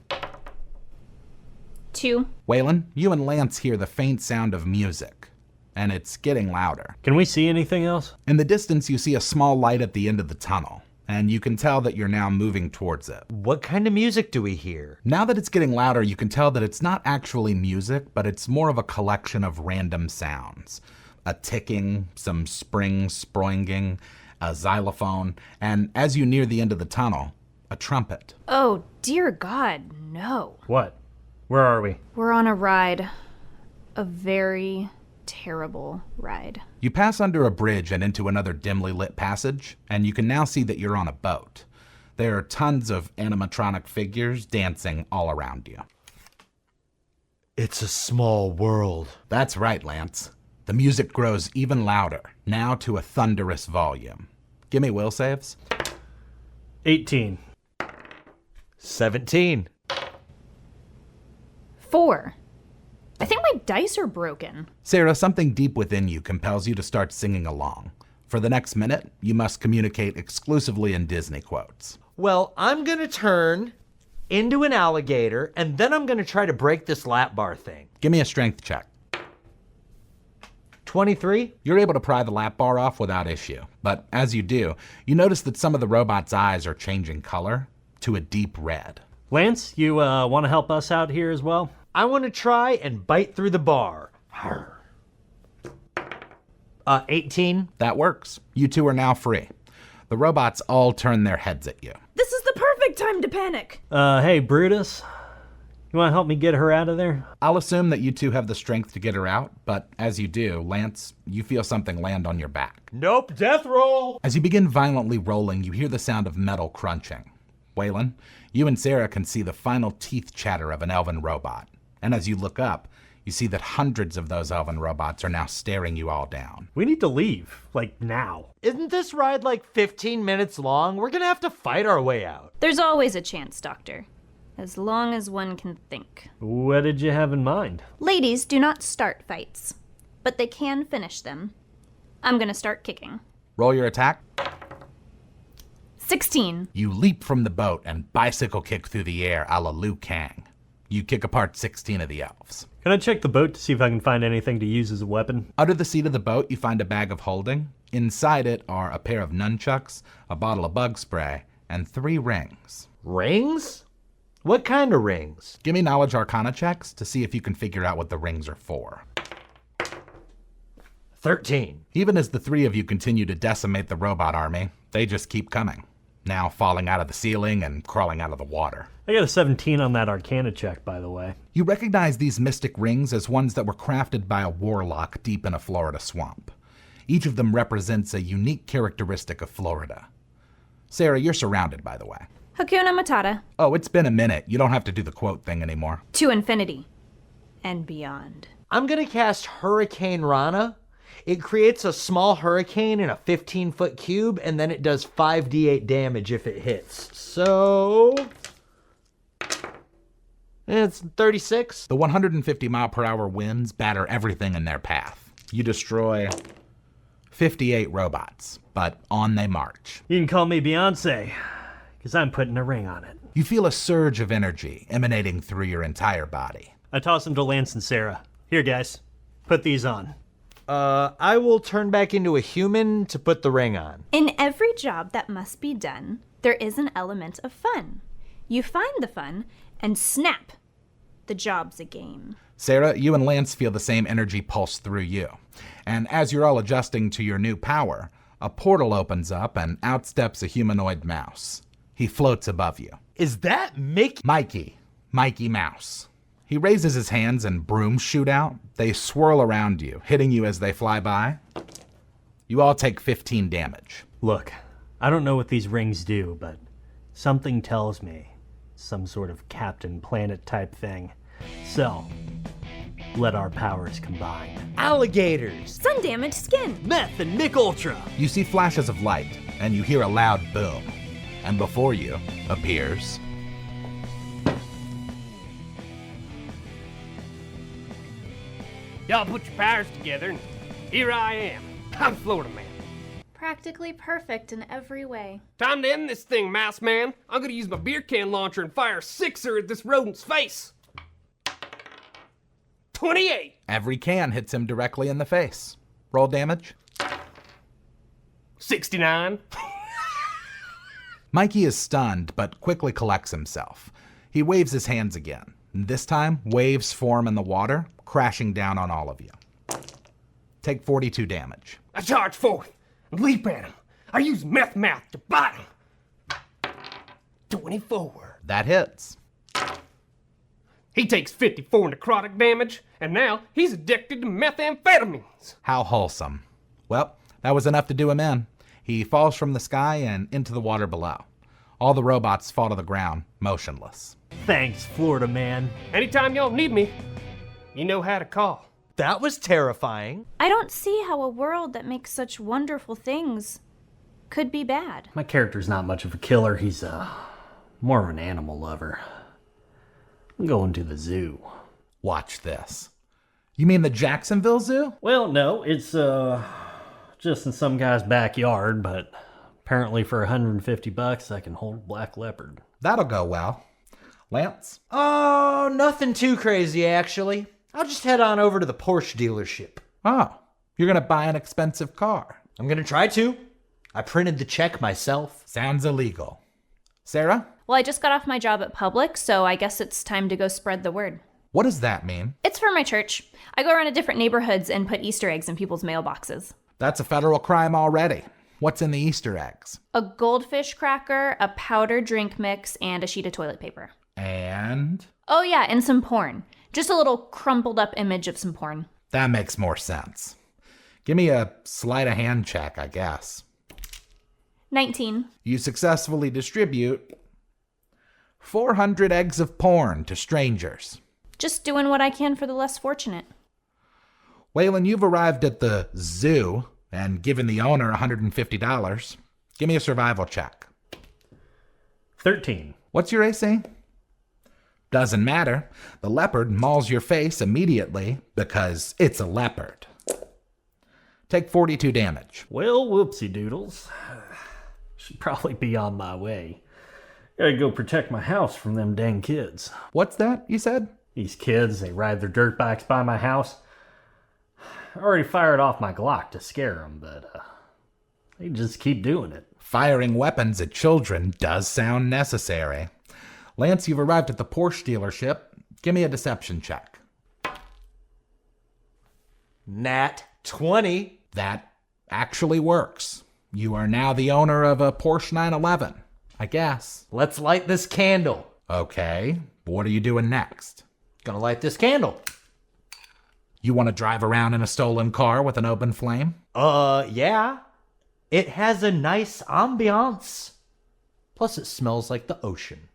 2. Waylon, you and Lance hear the faint sound of music, and it's getting louder. Can we see anything else? In the distance, you see a small light at the end of the tunnel, and you can tell that you're now moving towards it. What kind of music do we hear? Now that it's getting louder, you can tell that it's not actually music, but it's more of a collection of random sounds. A ticking, some spring sproinging, a xylophone, and as you near the end of the tunnel, a trumpet. Oh, dear God, no. What? Where are we? We're on a ride. A very terrible ride. You pass under a bridge and into another dimly lit passage, and you can now see that you're on a boat. There are tons of animatronic figures dancing all around you. It's a small world. That's right, Lance. The music grows even louder, now to a thunderous volume. Give me will saves. 18. 17. 4. I think my dice are broken. Sarah, something deep within you compels you to start singing along. For the next minute, you must communicate exclusively in Disney quotes. Well, I'm gonna turn into an alligator, and then I'm gonna try to break this lap bar thing. Give me a strength check. 23? You're able to pry the lap bar off without issue, but as you do, you notice that some of the robot's eyes are changing color to a deep red. Lance, you want to help us out here as well? I want to try and bite through the bar. 18? That works. You two are now free. The robots all turn their heads at you. This is the perfect time to panic. Hey, Brutus. You want to help me get her out of there? I'll assume that you two have the strength to get her out, but as you do, Lance, you feel something land on your back. Nope, death roll! As you begin violently rolling, you hear the sound of metal crunching. Waylon, you and Sarah can see the final teeth chatter of an elven robot. And as you look up, you see that hundreds of those elven robots are now staring you all down. We need to leave, like now. Isn't this ride like 15 minutes long? We're gonna have to fight our way out. There's always a chance, Doctor. As long as one can think. What did you have in mind? Ladies do not start fights, but they can finish them. I'm gonna start kicking. Roll your attack. 16. You leap from the boat and bicycle kick through the air a la Liu Kang. You kick apart 16 of the elves. Can I check the boat to see if I can find anything to use as a weapon? Under the seat of the boat, you find a bag of holding. Inside it are a pair of nunchucks, a bottle of bug spray, and 3 rings. Rings? What kind of rings? Give me knowledge arcana checks to see if you can figure out what the rings are for. 13. Even as the 3 of you continue to decimate the robot army, they just keep coming, now falling out of the ceiling and crawling out of the water. I got a 17 on that Arcana check, by the way. You recognize these mystic rings as ones that were crafted by a warlock deep in a Florida swamp. Each of them represents a unique characteristic of Florida. Sarah, you're surrounded, by the way. Hakuna Matata. Oh, it's been a minute. You don't have to do the quote thing anymore. To infinity. And beyond. I'm gonna cast Hurricane Rana. It creates a small hurricane in a 15-foot cube, and then it does 5d8 damage if it hits. So... it's 36. The 150-mile-per-hour winds batter everything in their path. You destroy 58 robots, but on they march. You can call me Beyonce, because I'm putting a ring on it. You feel a surge of energy emanating through your entire body. I toss them to Lance and Sarah. Here, guys. Put these on. I will turn back into a human to put the ring on. In every job that must be done, there is an element of fun. You find the fun, and snap, the job's a game. Sarah, you and Lance feel the same energy pulse through you. And as you're all adjusting to your new power, a portal opens up and out steps a humanoid mouse. He floats above you. Is that Mickey? Mikey Mouse. He raises his hands and brooms shoot out. They swirl around you, hitting you as they fly by. You all take 15 damage. Look, I don't know what these rings do, but something tells me some sort of Captain Planet type thing. So, let our powers combine. Alligators! Sun-damaged skin. Meth and Mick Ultra! You see flashes of light, and you hear a loud boom. And before you appears... Y'all put your powers together, and here I am. I'm Florida Man. Practically perfect in every way. Time to end this thing, Mouse Man. I'm gonna use my beer can launcher and fire a 6er at this rodent's face. 28. Every can hits him directly in the face. Roll damage. 69. Mikey is stunned, but quickly collects himself. He waves his hands again. This time, waves form in the water, crashing down on all of you. Take 42 damage. I charge forth and leap at him. I use meth mouth to bite him. 24. That hits. He takes 54 necrotic damage, and now he's addicted to methamphetamines. How wholesome. Well, that was enough to do him in. He falls from the sky and into the water below. All the robots fall to the ground, motionless. Thanks, Florida Man. Anytime y'all need me, you know how to call. That was terrifying. I don't see how a world that makes such wonderful things could be bad. My character's not much of a killer. He's, more of an animal lover. I'm going to the zoo. Watch this. You mean the Jacksonville Zoo? Well, no, it's, just in some guy's backyard, but apparently for $150 I can hold a black leopard. That'll go well. Lance? Oh, nothing too crazy, actually. I'll just head on over to the Porsche dealership. Oh, you're gonna buy an expensive car. I'm gonna try to. I printed the check myself. Sounds illegal. Sarah? Well, I just got off my job at Publix, so I guess it's time to go spread the word. What does that mean? It's for my church. I go around to different neighborhoods and put Easter eggs in people's mailboxes. That's a federal crime already. What's in the Easter eggs? A goldfish cracker, a powder drink mix, and a sheet of toilet paper. And Oh yeah, and some porn. Just a little crumpled up image of some porn. that makes more sense. Give me a sleight of hand check, I guess. 19. You successfully distribute 400 eggs of porn to strangers. Just doing what I can for the less fortunate. Waylon, you've arrived at the zoo and given the owner $150. Give me a survival check. 13. What's your AC? Doesn't matter. The leopard mauls your face immediately because it's a leopard. Take 42 damage. Well, whoopsie doodles. Should probably be on my way. Gotta go protect my house from them dang kids. What's that, you said? These kids, they ride their dirt bikes by my house. I already fired off my Glock to scare them, but they just keep doing it. Firing weapons at children does sound necessary. Lance, you've arrived at the Porsche dealership. Give me a deception check. Nat 20. That actually works. You are now the owner of a Porsche 911, I guess. Let's light this candle. Okay, what are you doing next? Gonna light this candle. You want to drive around in a stolen car with an open flame? Yeah. It has a nice ambiance. Plus it smells like the ocean.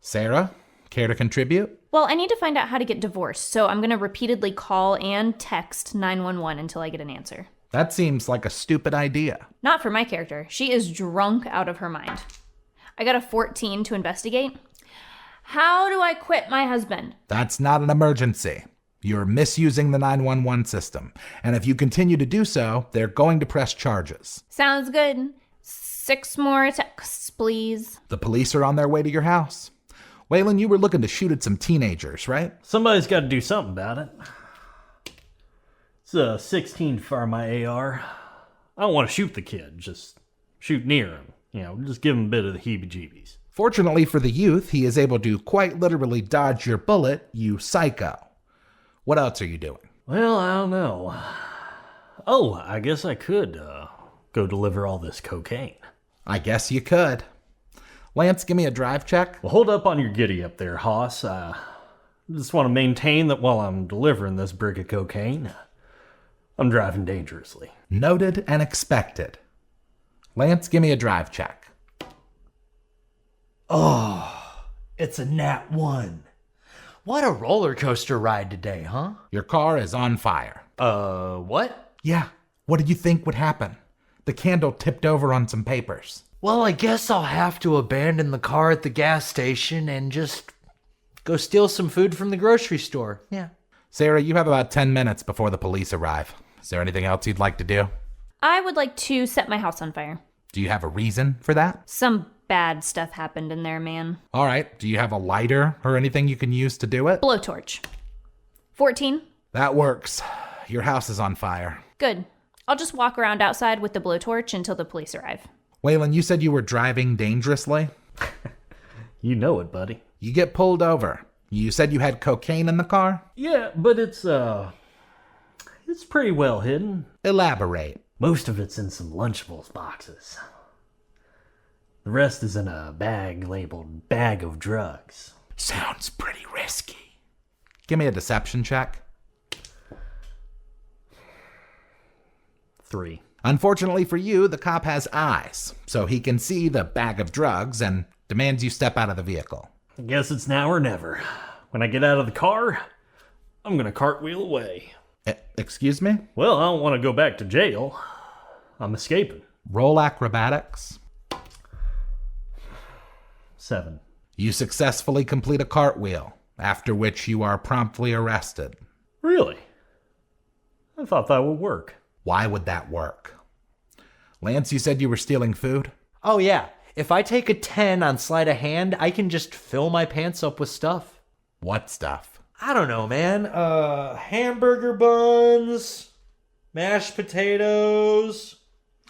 Sarah, care to contribute? Well, I need to find out how to get divorced, so I'm going to repeatedly call and text 911 until I get an answer. That seems like a stupid idea. Not for my character. She is drunk out of her mind. I got a 14 to investigate. How do I quit my husband? That's not an emergency. You're misusing the 911 system, and if you continue to do so, they're going to press charges. Sounds good. 6 more texts, please. The police are on their way to your house. Waylon, you were looking to shoot at some teenagers, right? Somebody's got to do something about it. It's a 16 for my AR. I don't want to shoot the kid, just shoot near him. Just give him a bit of the heebie-jeebies. Fortunately for the youth, he is able to quite literally dodge your bullet, you psycho. What else are you doing? Well, I don't know. Oh, I guess I could go deliver all this cocaine. I guess you could. Lance, give me a drive check. Well, hold up on your giddy up there, Hoss. I just want to maintain that while I'm delivering this brick of cocaine, I'm driving dangerously. Noted and expected. Lance, give me a drive check. It's a Nat 1. What a roller coaster ride today, huh? Your car is on fire. What? Yeah, what did you think would happen? The candle tipped over on some papers. Well, I guess I'll have to abandon the car at the gas station and just go steal some food from the grocery store. Yeah. Sarah, you have about 10 minutes before the police arrive. Is there anything else you'd like to do? I would like to set my house on fire. Do you have a reason for that? Some bad stuff happened in there, man. All right, do you have a lighter or anything you can use to do it? Blowtorch. 14. That works. Your house is on fire. Good. I'll just walk around outside with the blowtorch until the police arrive. Waylon, you said you were driving dangerously? You know it, buddy. You get pulled over. You said you had cocaine in the car? Yeah, but it's pretty well hidden. Elaborate. Most of it's in some Lunchables boxes. The rest is in a bag labeled bag of drugs. Sounds pretty risky. Give me a deception check. 3. Unfortunately for you, the cop has eyes, so he can see the bag of drugs and demands you step out of the vehicle. I guess it's now or never. When I get out of the car, I'm gonna cartwheel away. Excuse me? Well, I don't want to go back to jail. I'm escaping. Roll acrobatics. 7. You successfully complete a cartwheel, after which you are promptly arrested. Really? I thought that would work. Why would that work? Lance, you said you were stealing food? Oh, yeah. If I take a 10 on sleight of hand, I can just fill my pants up with stuff. What stuff? I don't know, man. Hamburger buns, mashed potatoes.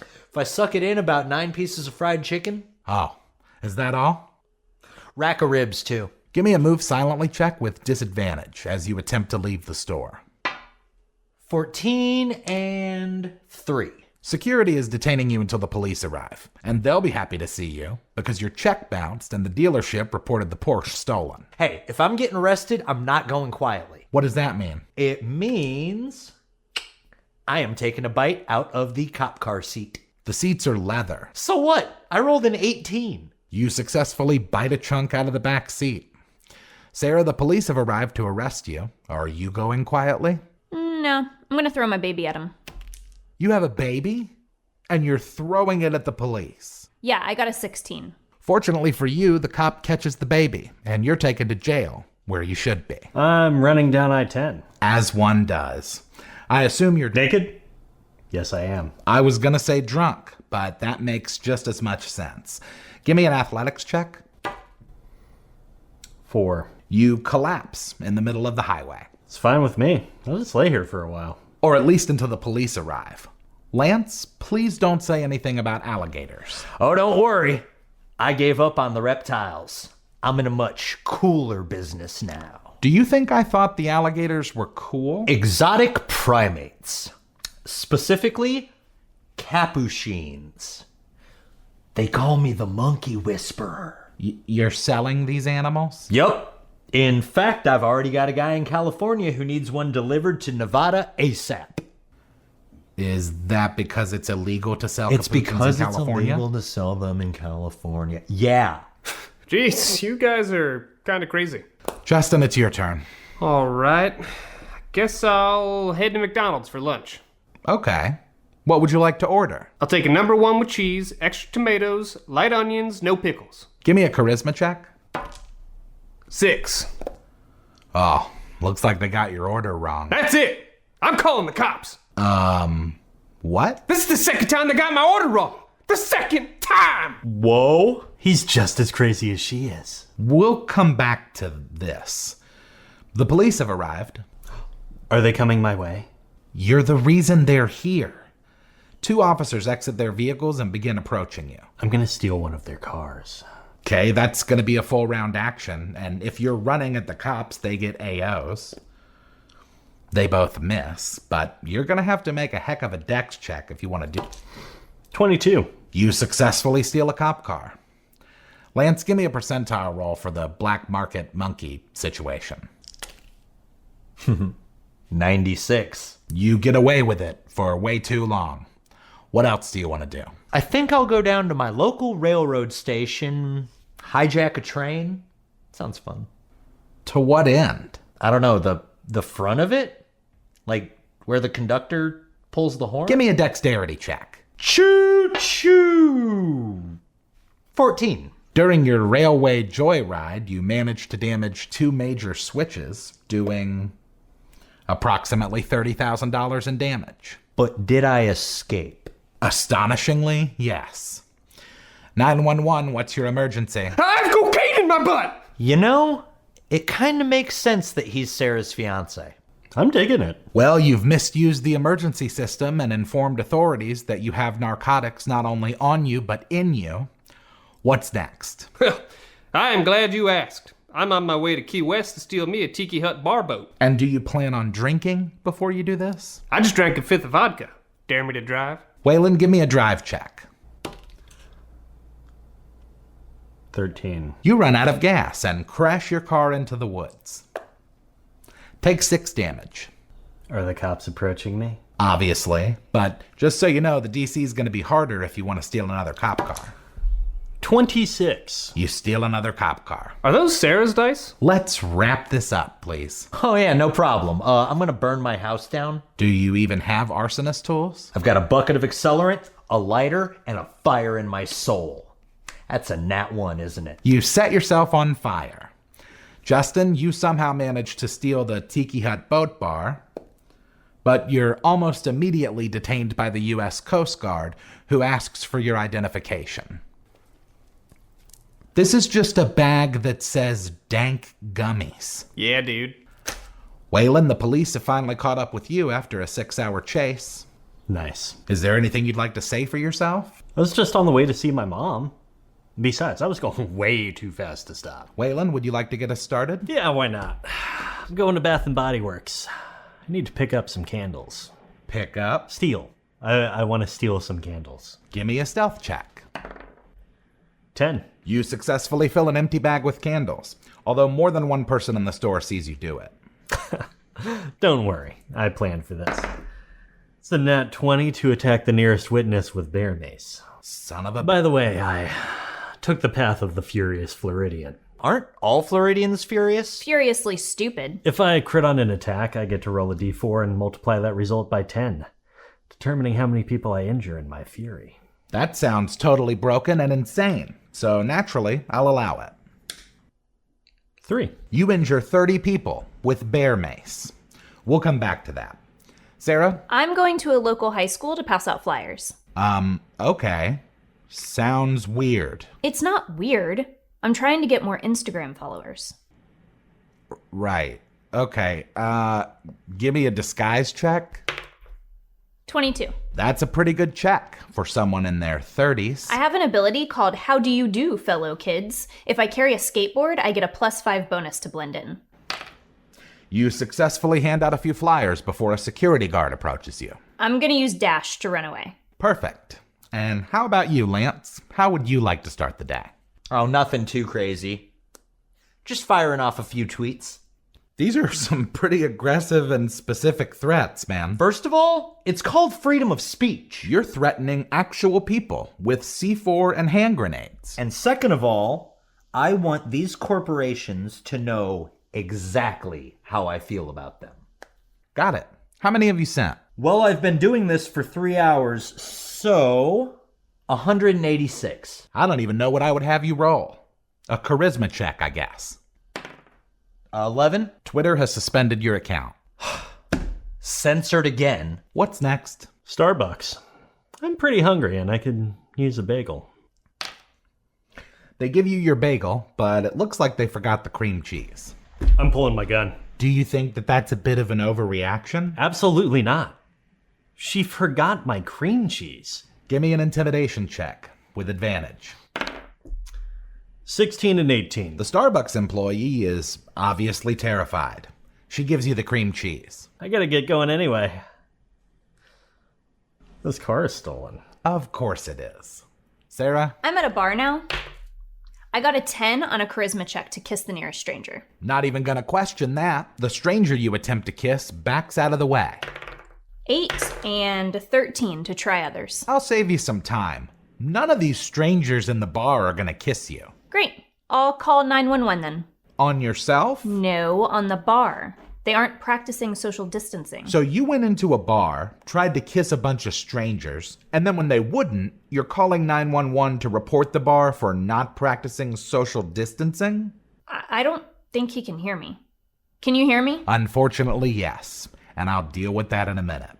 If I suck it in, about 9 pieces of fried chicken. Oh, is that all? Rack of ribs, too. Give me a move silently check with disadvantage as you attempt to leave the store. 14 and 3. Security is detaining you until the police arrive, and they'll be happy to see you because your check bounced and the dealership reported the Porsche stolen. Hey, if I'm getting arrested, I'm not going quietly. What does that mean? It means I am taking a bite out of the cop car seat. The seats are leather. So what? I rolled an 18. You successfully bite a chunk out of the back seat. Sarah, the police have arrived to arrest you. Are you going quietly? No, I'm gonna throw my baby at him. You have a baby? And you're throwing it at the police. Yeah, I got a 16. Fortunately for you, the cop catches the baby, and you're taken to jail, where you should be. I'm running down I-10. As one does. I assume you're Naked? Yes, I am. I was gonna say drunk, but that makes just as much sense. Give me an athletics check. 4. You collapse in the middle of the highway. It's fine with me. I'll just lay here for a while. Or at least until the police arrive. Lance, please don't say anything about alligators. Oh, don't worry. I gave up on the reptiles. I'm in a much cooler business now. Do you think I thought the alligators were cool? Exotic primates. Specifically, capuchins. They call me the monkey whisperer. You're selling these animals? Yup. In fact, I've already got a guy in California who needs one delivered to Nevada ASAP. Is that because it's illegal to sell It's capuchins because in it's California? illegal to sell them in California. Yeah. Jeez, you guys are kind of crazy. Justin, it's your turn. All right. Guess I'll head to McDonald's for lunch. Okay. What would you like to order? I'll take a number 1 with cheese, extra tomatoes, light onions, no pickles. Give me a charisma check. 6. Oh, looks like they got your order wrong. That's it. I'm calling the cops. What? This is the second time they got my order wrong. The second time. Whoa! He's just as crazy as she is. We'll come back to this. The police have arrived. Are they coming my way? You're the reason they're here. 2 officers exit their vehicles and begin approaching you. I'm gonna steal one of their cars. Okay, that's going to be a full round action, and if you're running at the cops, they get AOs. They both miss, but you're going to have to make a heck of a dex check if you want to do. 22. You successfully steal a cop car. Lance, give me a percentile roll for the black market monkey situation. 96. You get away with it for way too long. What else do you want to do? I think I'll go down to my local railroad station, hijack a train. Sounds fun. To what end? I don't know, the front of it? Like where the conductor pulls the horn? Give me a dexterity check. Choo choo. 14. During your railway joyride, you managed to damage 2 major switches, doing approximately $30,000 in damage. But did I escape? Astonishingly, yes. 911, what's your emergency? I have cocaine in my butt. You know, it kind of makes sense that he's Sarah's fiance. I'm digging it. Well, you've misused the emergency system and informed authorities that you have narcotics not only on you, but in you. What's next? I am glad you asked. I'm on my way to Key West to steal me a Tiki Hut bar boat. And do you plan on drinking before you do this? I just drank a 5th of vodka. Dare me to drive? Waylon, give me a drive check. 13. You run out of gas and crash your car into the woods. Take 6 damage. Are the cops approaching me? Obviously, but just so you know, the DC is going to be harder if you want to steal another cop car. 26. You steal another cop car. Are those Sarah's dice? Let's wrap this up, please. Oh yeah, no problem. I'm gonna burn my house down. Do you even have arsonist tools? I've got a bucket of accelerant, a lighter, and a fire in my soul. That's a nat 1, isn't it? You set yourself on fire. Justin, you somehow managed to steal the Tiki Hut boat bar, but you're almost immediately detained by the U.S. Coast Guard, who asks for your identification. This is just a bag that says dank gummies. Yeah, dude. Waylon, the police have finally caught up with you after a 6-hour chase. Nice. Is there anything you'd like to say for yourself? I was just on the way to see my mom. Besides, I was going way too fast to stop. Waylon, would you like to get us started? Yeah, why not? I'm going to Bath and Body Works. I need to pick up some candles. Pick up. Steal. I want to steal some candles. Give me a stealth check. 10. You successfully fill an empty bag with candles, although more than one person in the store sees you do it. Don't worry, I planned for this. It's a nat 20 to attack the nearest witness with bear mace. Son of a... By the way, I took the path of the furious Floridian. Aren't all Floridians furious? Furiously stupid. If I crit on an attack, I get to roll a d4 and multiply that result by 10, determining how many people I injure in my fury. That sounds totally broken and insane, so naturally, I'll allow it. 3. You injure 30 people with bear mace. We'll come back to that. Sarah? I'm going to a local high school to pass out flyers. Okay. Sounds weird. It's not weird. I'm trying to get more Instagram followers. Right. Okay, give me a disguise check. 22. That's a pretty good check for someone in their 30s. I have an ability called How Do You Do, Fellow Kids. If I carry a skateboard, I get a +5 bonus to blend in. You successfully hand out a few flyers before a security guard approaches you. I'm gonna use Dash to run away. Perfect. And how about you, Lance? How would you like to start the day? Oh, nothing too crazy. Just firing off a few tweets. These are some pretty aggressive and specific threats, man. First of all, it's called freedom of speech. You're threatening actual people with C4 and hand grenades. And second of all, I want these corporations to know exactly how I feel about them. Got it. How many have you sent? Well, I've been doing this for 3 hours, so 186. I don't even know what I would have you roll. A charisma check, I guess. 11. Twitter has suspended your account. Censored again. What's next? Starbucks. I'm pretty hungry and I could use a bagel. They give you your bagel, but it looks like they forgot the cream cheese. I'm pulling my gun. Do you think that that's a bit of an overreaction? Absolutely not. She forgot my cream cheese. Give me an intimidation check with advantage. 16 and 18. The Starbucks employee is obviously terrified. She gives you the cream cheese. I gotta get going anyway. This car is stolen. Of course it is. Sarah? I'm at a bar now. I got a 10 on a charisma check to kiss the nearest stranger. Not even gonna question that. The stranger you attempt to kiss backs out of the way. 8 and 13 to try others. I'll save you some time. None of these strangers in the bar are gonna kiss you. Great. I'll call 911 then. On yourself? No, on the bar. They aren't practicing social distancing. So you went into a bar, tried to kiss a bunch of strangers, and then when they wouldn't, you're calling 911 to report the bar for not practicing social distancing? I don't think he can hear me. Can you hear me? Unfortunately, yes. And I'll deal with that in a minute.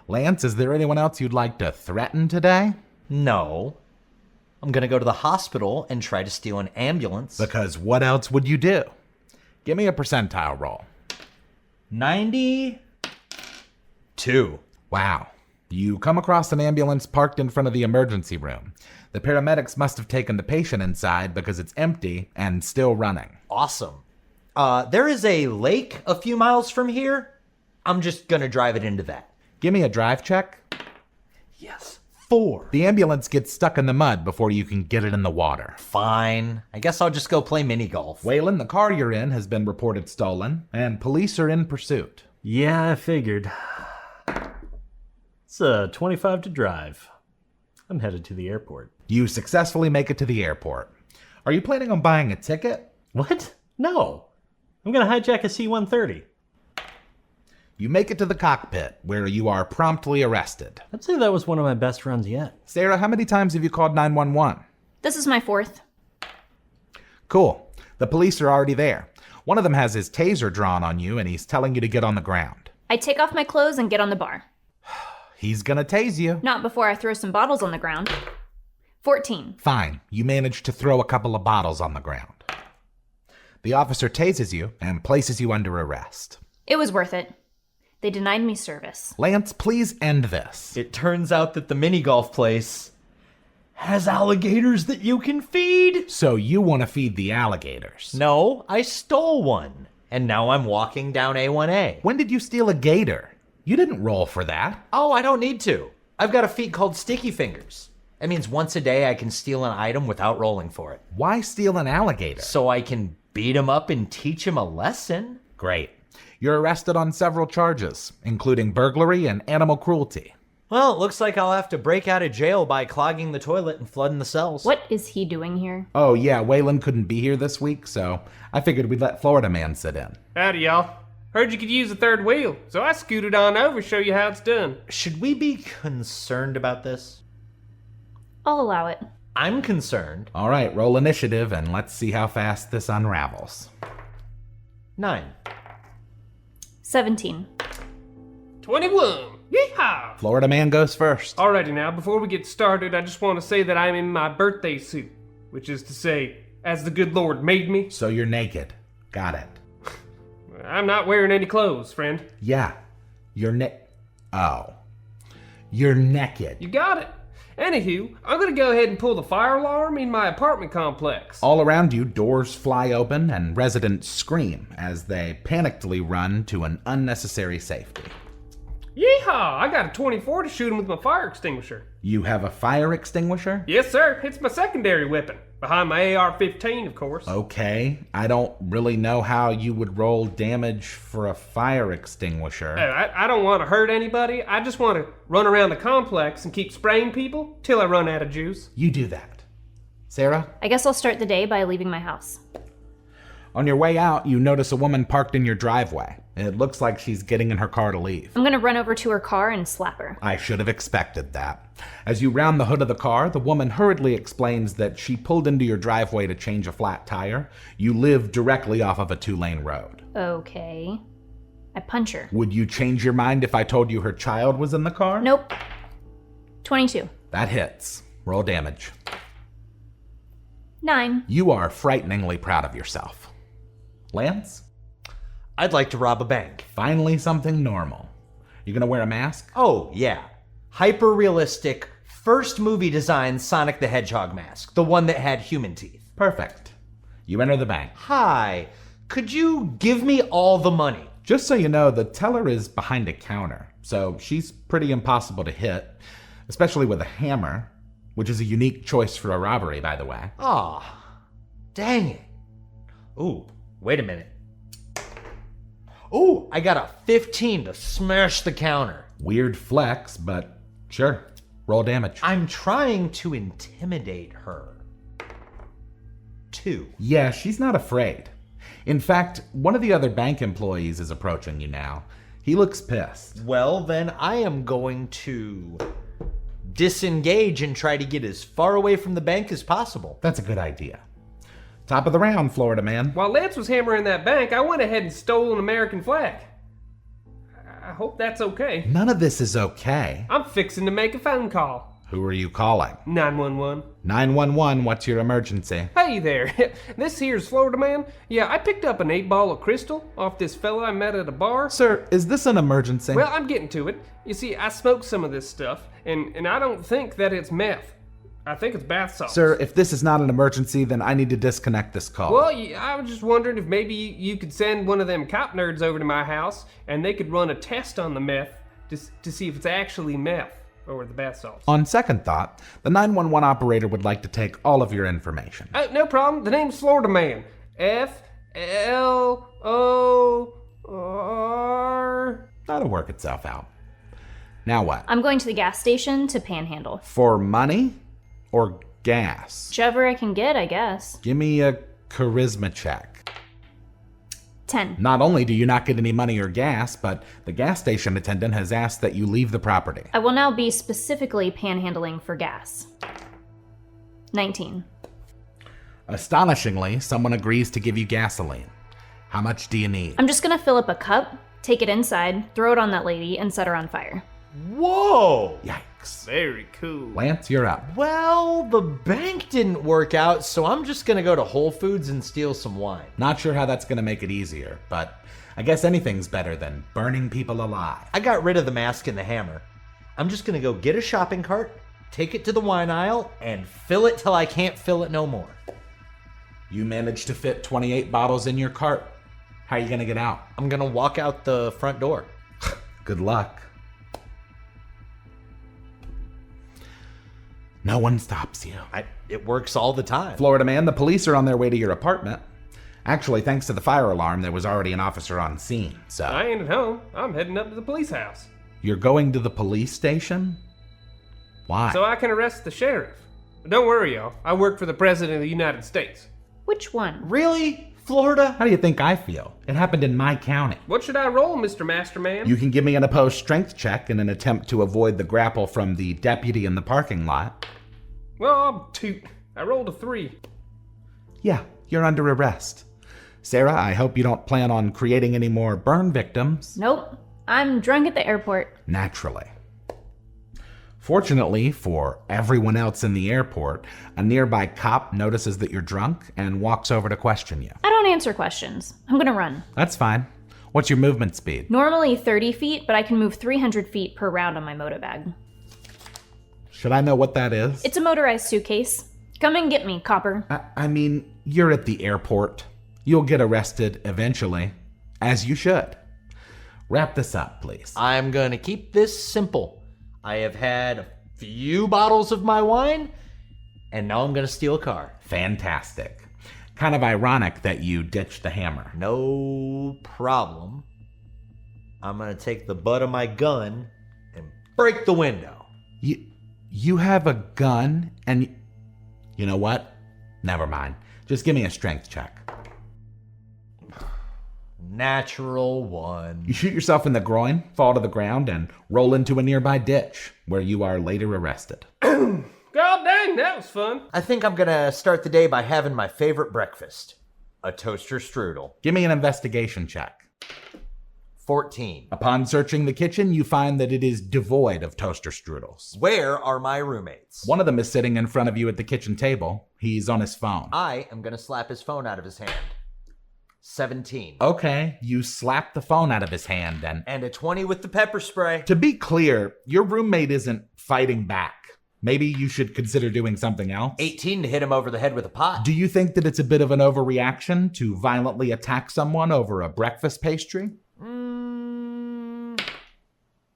Lance, is there anyone else you'd like to threaten today? No. I'm gonna go to the hospital and try to steal an ambulance. Because what else would you do? Give me a percentile roll. 92. Wow. You come across an ambulance parked in front of the emergency room. The paramedics must have taken the patient inside because it's empty and still running. Awesome. There is a lake a few miles from here. I'm just gonna drive it into that. Give me a drive check. Yes. 4. The ambulance gets stuck in the mud before you can get it in the water. Fine. I guess I'll just go play mini golf. Waylon, the car you're in has been reported stolen, and police are in pursuit. Yeah, I figured. It's 25 to drive. I'm headed to the airport. You successfully make it to the airport. Are you planning on buying a ticket? What? No. I'm gonna hijack a C-130. You make it to the cockpit, where you are promptly arrested. I'd say that was one of my best runs yet. Sarah, how many times have you called 911? This is my 4th. Cool. The police are already there. One of them has his taser drawn on you, and he's telling you to get on the ground. I take off my clothes and get on the bar. He's gonna tase you. Not before I throw some bottles on the ground. 14. Fine. You manage to throw a couple of bottles on the ground. The officer tases you and places you under arrest. It was worth it. They denied me service. Lance, please end this. It turns out that the mini golf place has alligators that you can feed. So you want to feed the alligators? No, I stole one. And now I'm walking down A1A. When did you steal a gator? You didn't roll for that. Oh, I don't need to. I've got a feat called Sticky Fingers. That means once a day I can steal an item without rolling for it. Why steal an alligator? So I can beat him up and teach him a lesson. Great. You're arrested on several charges, including burglary and animal cruelty. Well, it looks like I'll have to break out of jail by clogging the toilet and flooding the cells. What is he doing here? Oh yeah, Waylon couldn't be here this week, so I figured we'd let Florida Man sit in. Howdy, y'all. Heard you could use a third wheel, so I scooted on over to show you how it's done. Should we be concerned about this? I'll allow it. I'm concerned. All right, roll initiative and let's see how fast this unravels. 9. 17. 21. Yeehaw! Florida Man goes first. Alrighty now, before we get started, I just want to say that I'm in my birthday suit, which is to say, as the good Lord made me. So you're naked. Got it. I'm not wearing any clothes, friend. Yeah, you're Oh. You're naked. You got it. Anywho, I'm gonna go ahead and pull the fire alarm in my apartment complex. All around you, doors fly open and residents scream as they panickedly run to an unnecessary safety. Yeehaw! I got a 24 to shoot him with my fire extinguisher. You have a fire extinguisher? Yes, sir. It's my secondary weapon. Behind my AR-15, of course. Okay, I don't really know how you would roll damage for a fire extinguisher. I don't want to hurt anybody. I just want to run around the complex and keep spraying people till I run out of juice. You do that. Sarah? I guess I'll start the day by leaving my house. On your way out, you notice a woman parked in your driveway. It looks like she's getting in her car to leave. I'm gonna run over to her car and slap her. I should have expected that. As you round the hood of the car, the woman hurriedly explains that she pulled into your driveway to change a flat tire. You live directly off of a 2-lane road. Okay. I punch her. Would you change your mind if I told you her child was in the car? Nope. 22. That hits. Roll damage. 9. You are frighteningly proud of yourself. Lance? I'd like to rob a bank. Finally something normal. You gonna wear a mask? Oh, yeah. Hyper-realistic, first movie design Sonic the Hedgehog mask. The one that had human teeth. Perfect. You enter the bank. Hi. Could you give me all the money? Just so you know, the teller is behind a counter, so she's pretty impossible to hit, especially with a hammer, which is a unique choice for a robbery, by the way. Aw. Dang it. Ooh, wait a minute. Ooh, I got a 15 to smash the counter. Weird flex, but sure. Roll damage. I'm trying to intimidate her. 2. Yeah, she's not afraid. In fact, one of the other bank employees is approaching you now. He looks pissed. Well, then I am going to disengage and try to get as far away from the bank as possible. That's a good idea. Top of the round, Florida Man. While Lance was hammering that bank, I went ahead and stole an American flag. I hope that's okay. None of this is okay. I'm fixing to make a phone call. Who are you calling? 911. 911, what's your emergency? Hey there, this here's Florida Man. Yeah, I picked up an 8-ball of crystal off this fella I met at a bar. Sir, is this an emergency? Well, I'm getting to it. You see, I smoked some of this stuff, and I don't think that it's meth. I think it's bath salts. Sir, if this is not an emergency, then I need to disconnect this call. Well, I was just wondering if maybe you could send one of them cop nerds over to my house, and they could run a test on the meth to see if it's actually meth or the bath salts. On second thought, the 911 operator would like to take all of your information. No problem. The name's Florida Man. Florr. That'll work itself out. Now what? I'm going to the gas station to panhandle. For money or gas? Whichever I can get, I guess. Give me a charisma check. 10. Not only do you not get any money or gas, but the gas station attendant has asked that you leave the property. I will now be specifically panhandling for gas. 19. Astonishingly, someone agrees to give you gasoline. How much do you need? I'm just gonna fill up a cup, take it inside, throw it on that lady, and set her on fire. Whoa! Yikes. Very cool. Lance, you're up. Well, the bank didn't work out, so I'm just gonna go to Whole Foods and steal some wine. Not sure how that's gonna make it easier, but I guess anything's better than burning people alive. I got rid of the mask and the hammer. I'm just gonna go get a shopping cart, take it to the wine aisle, and fill it till I can't fill it no more. You managed to fit 28 bottles in your cart. How are you gonna get out? I'm gonna walk out the front door. Good luck. No one stops you. It works all the time. Florida man, the police are on their way to your apartment. Actually, thanks to the fire alarm, there was already an officer on scene, so... I ain't at home. I'm heading up to the police house. You're going to the police station? Why? So I can arrest the sheriff. But don't worry, y'all. I work for the President of the United States. Which one? Really? Florida? How do you think I feel? It happened in my county. What should I roll, Mr. Masterman? You can give me an opposed strength check in an attempt to avoid the grapple from the deputy in the parking lot. Well, I'll toot. I rolled a 3. Yeah, you're under arrest. Sarah, I hope you don't plan on creating any more burn victims. Nope. I'm drunk at the airport. Naturally. Fortunately for everyone else in the airport, a nearby cop notices that you're drunk and walks over to question you. I don't answer questions. I'm gonna run. That's fine. What's your movement speed? Normally 30 feet, but I can move 300 feet per round on my motobag. Should I know what that is? It's a motorized suitcase. Come and get me, copper. I mean, you're at the airport. You'll get arrested eventually, as you should. Wrap this up, please. I'm gonna keep this simple. I have had a few bottles of my wine, and now I'm gonna steal a car. Fantastic. Kind of ironic that you ditched the hammer. No problem. I'm gonna take the butt of my gun and break the window. You have a gun and... You know what? Never mind. Just give me a strength check. Natural 1. You shoot yourself in the groin, fall to the ground, and roll into a nearby ditch, where you are later arrested. God dang, that was fun. I think I'm gonna start the day by having my favorite breakfast. A toaster strudel. Give me an investigation check. 14. Upon searching the kitchen, you find that it is devoid of toaster strudels. Where are my roommates? One of them is sitting in front of you at the kitchen table. He's on his phone. I am gonna slap his phone out of his hand. 17. Okay, you slap the phone out of his hand and... And a 20 with the pepper spray. To be clear, your roommate isn't fighting back. Maybe you should consider doing something else. 18 to hit him over the head with a pot. Do you think that it's a bit of an overreaction to violently attack someone over a breakfast pastry?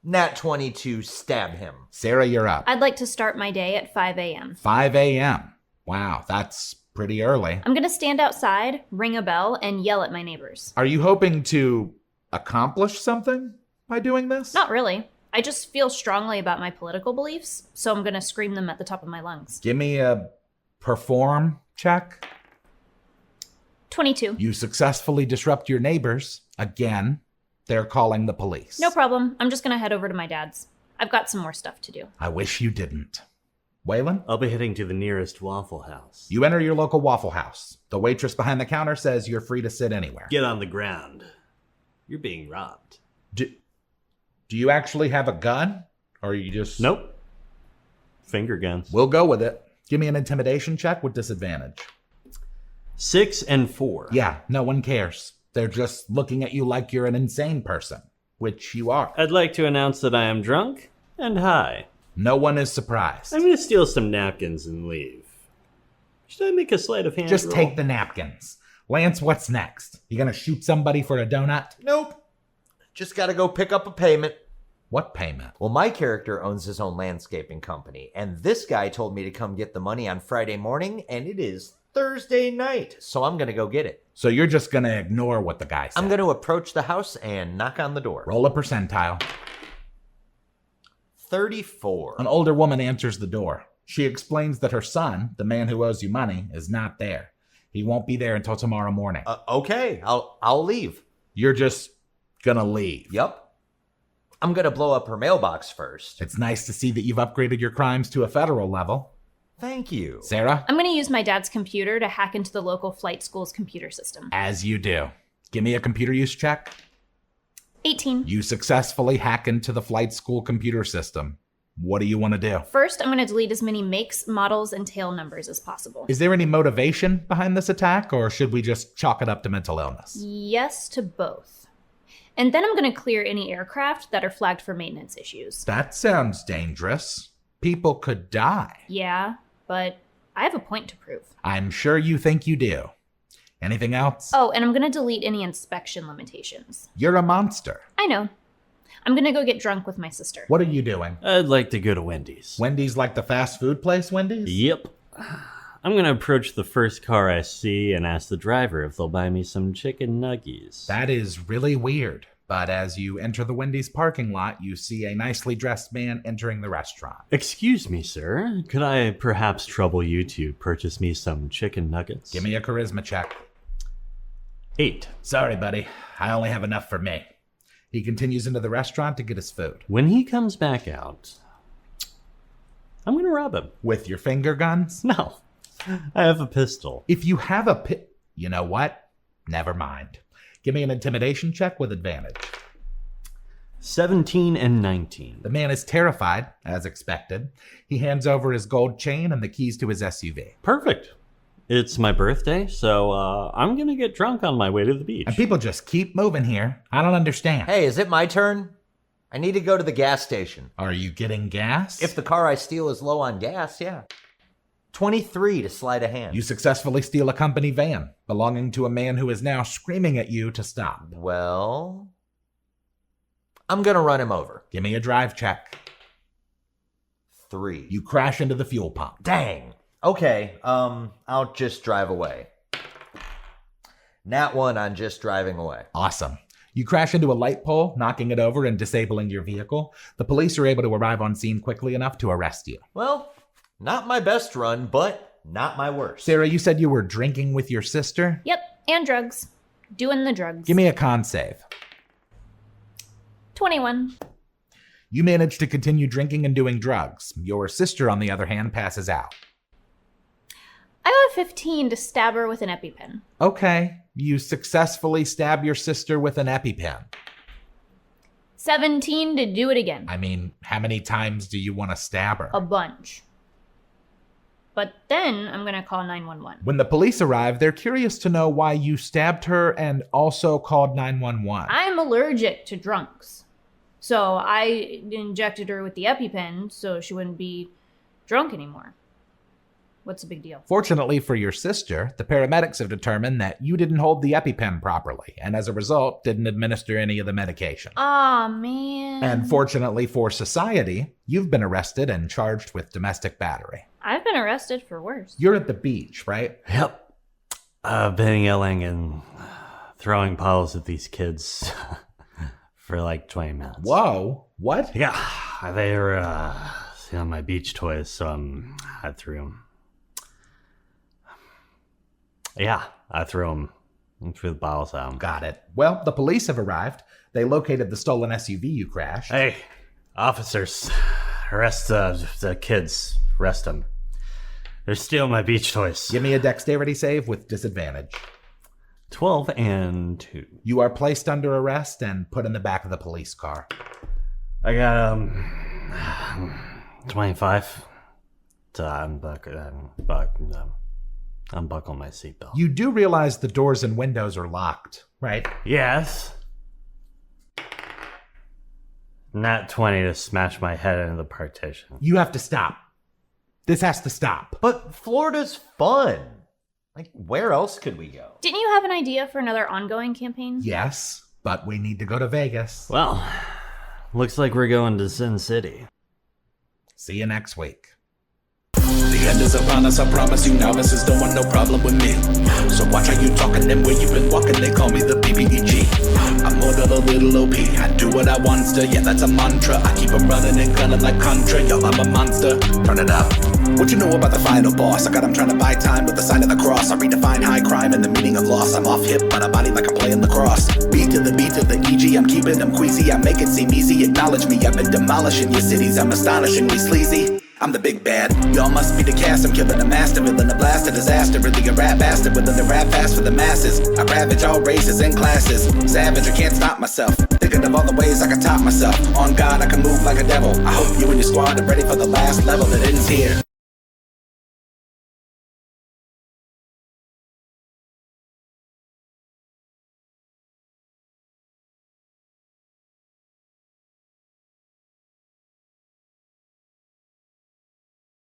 Nat 20 to stab him. Sarah, you're up. I'd like to start my day at 5 a.m. 5 a.m. Wow, that's pretty early. I'm gonna stand outside, ring a bell, and yell at my neighbors. Are you hoping to accomplish something by doing this? Not really. I just feel strongly about my political beliefs, so I'm gonna scream them at the top of my lungs. Give me a perform check. 22. You successfully disrupt your neighbors. Again, they're calling the police. No problem. I'm just gonna head over to my dad's. I've got some more stuff to do. I wish you didn't. Waylon? I'll be heading to the nearest Waffle House. You enter your local Waffle House. The waitress behind the counter says you're free to sit anywhere. Get on the ground. You're being robbed. Do you actually have a gun? Or are you just... Nope. Finger guns. We'll go with it. Give me an intimidation check with disadvantage. 6 and 4. Yeah, no one cares. They're just looking at you like you're an insane person, which you are. I'd like to announce that I am drunk and high. No one is surprised. I'm going to steal some napkins and leave. Should I make a sleight of hand Just roll? take the napkins. Lance, what's next? You gonna shoot somebody for a donut? Nope. Just gotta go pick up a payment. What payment? Well, my character owns his own landscaping company, and this guy told me to come get the money on Friday morning, and it is Thursday night, so I'm gonna go get it. So you're just gonna ignore what the guy said? I'm gonna approach the house and knock on the door. Roll a percentile. 34. An older woman answers the door. She explains that her son, the man who owes you money, is not there. He won't be there until tomorrow morning. Okay, I'll leave. You're just gonna leave. Yup. I'm gonna blow up her mailbox first. It's nice to see that you've upgraded your crimes to a federal level. Thank you. Sarah? I'm gonna use my dad's computer to hack into the local flight school's computer system. As you do. Give me a computer use check. 18. You successfully hack into the flight school computer system. What do you want to do? First, I'm gonna delete as many makes, models, and tail numbers as possible. Is there any motivation behind this attack, or should we just chalk it up to mental illness? Yes to both. And then I'm gonna clear any aircraft that are flagged for maintenance issues. That sounds dangerous. People could die. Yeah, but I have a point to prove. I'm sure you think you do. Anything else? Oh, and I'm gonna delete any inspection limitations. You're a monster. I know. I'm gonna go get drunk with my sister. What are you doing? I'd like to go to Wendy's. Wendy's like the fast food place, Wendy's? Yep. I'm gonna approach the first car I see and ask the driver if they'll buy me some chicken nuggies. That is really weird. But as you enter the Wendy's parking lot, you see a nicely dressed man entering the restaurant. Excuse me, sir. Could I perhaps trouble you to purchase me some chicken nuggets? Give me a charisma check. 8. Sorry, buddy. I only have enough for me. He continues into the restaurant to get his food. When he comes back out, I'm gonna rob him. With your finger guns? No, I have a pistol. If you have a you know what? Never mind. Give me an intimidation check with advantage. 17 and 19. The man is terrified, as expected. He hands over his gold chain and the keys to his SUV. Perfect. It's my birthday, so I'm gonna get drunk on my way to the beach. And people just keep moving here. I don't understand. Hey, is it my turn? I need to go to the gas station. Are you getting gas? If the car I steal is low on gas, yeah. 23 to sleight of hand. You successfully steal a company van belonging to a man who is now screaming at you to stop. Well, I'm gonna run him over. Give me a drive check. 3. You crash into the fuel pump. Dang. Okay, I'll just drive away. Nat 1 on just driving away. Awesome. You crash into a light pole, knocking it over and disabling your vehicle. The police are able to arrive on scene quickly enough to arrest you. Well, not my best run, but not my worst. Sarah, you said you were drinking with your sister? Yep, and drugs. Doing the drugs. Give me a con save. 21. You manage to continue drinking and doing drugs. Your sister, on the other hand, passes out. I got a 15 to stab her with an EpiPen. Okay, you successfully stab your sister with an EpiPen. 17 to do it again. I mean, how many times do you want to stab her? A bunch. But then I'm gonna call 911. When the police arrive, they're curious to know why you stabbed her and also called 911. I'm allergic to drunks. So I injected her with the EpiPen so she wouldn't be drunk anymore. What's the big deal? Fortunately for your sister, the paramedics have determined that you didn't hold the EpiPen properly, and as a result, didn't administer any of the medication. Aw, man. And fortunately for society, you've been arrested and charged with domestic battery. I've been arrested for worse. You're at the beach, right? Yep. I've been yelling and throwing bottles at these kids for like 20 minutes. Whoa, what? Yeah, they were stealing my beach toys, so I threw them. Yeah, I threw them. I threw the bottles at them. Got it. Well, the police have arrived. They located the stolen SUV you crashed. Hey, officers, arrest the kids. Arrest them. They're stealing my beach toys. Give me a dexterity save with disadvantage. 12 and 2. You are placed under arrest and put in the back of the police car. I got 25 to unbuckle my seatbelt. You do realize the doors and windows are locked, right? Yes. Not 20 to smash my head into the partition. You have to stop. This has to stop. But Florida's fun. Like, where else could we go? Didn't you have an idea for another ongoing campaign? Yes, but we need to go to Vegas. Well, looks like we're going to Sin City. See you next week. The end is upon us, I promise you novices don't want no problem with me. So watch how you talking and where you been walking, they call me the BBEG. I'm more than a little OP, I do what I want to, yeah that's a mantra. I keep 'em running and gunning like Contra, yo I'm a monster, turn it up. What you know about the final boss? I got 'em trying to buy time with the sign of the cross. I redefine high crime and the meaning of loss. I'm off hip but a body like I'm playing lacrosse. Beat to the EG, I'm keeping them queasy. I make it seem easy, acknowledge me. I've been demolishing your cities, I'm astonishingly sleazy. I'm the big bad, y'all must be the cast. I'm killing a master, villain, a blast, a disaster. Really a rap bastard, within the rap fast for the masses. I ravage all races and classes. Savage, I can't stop myself. Thinking of all the ways I can top myself. On God, I can move like a devil. I hope you and your squad are ready for the last level that ends here.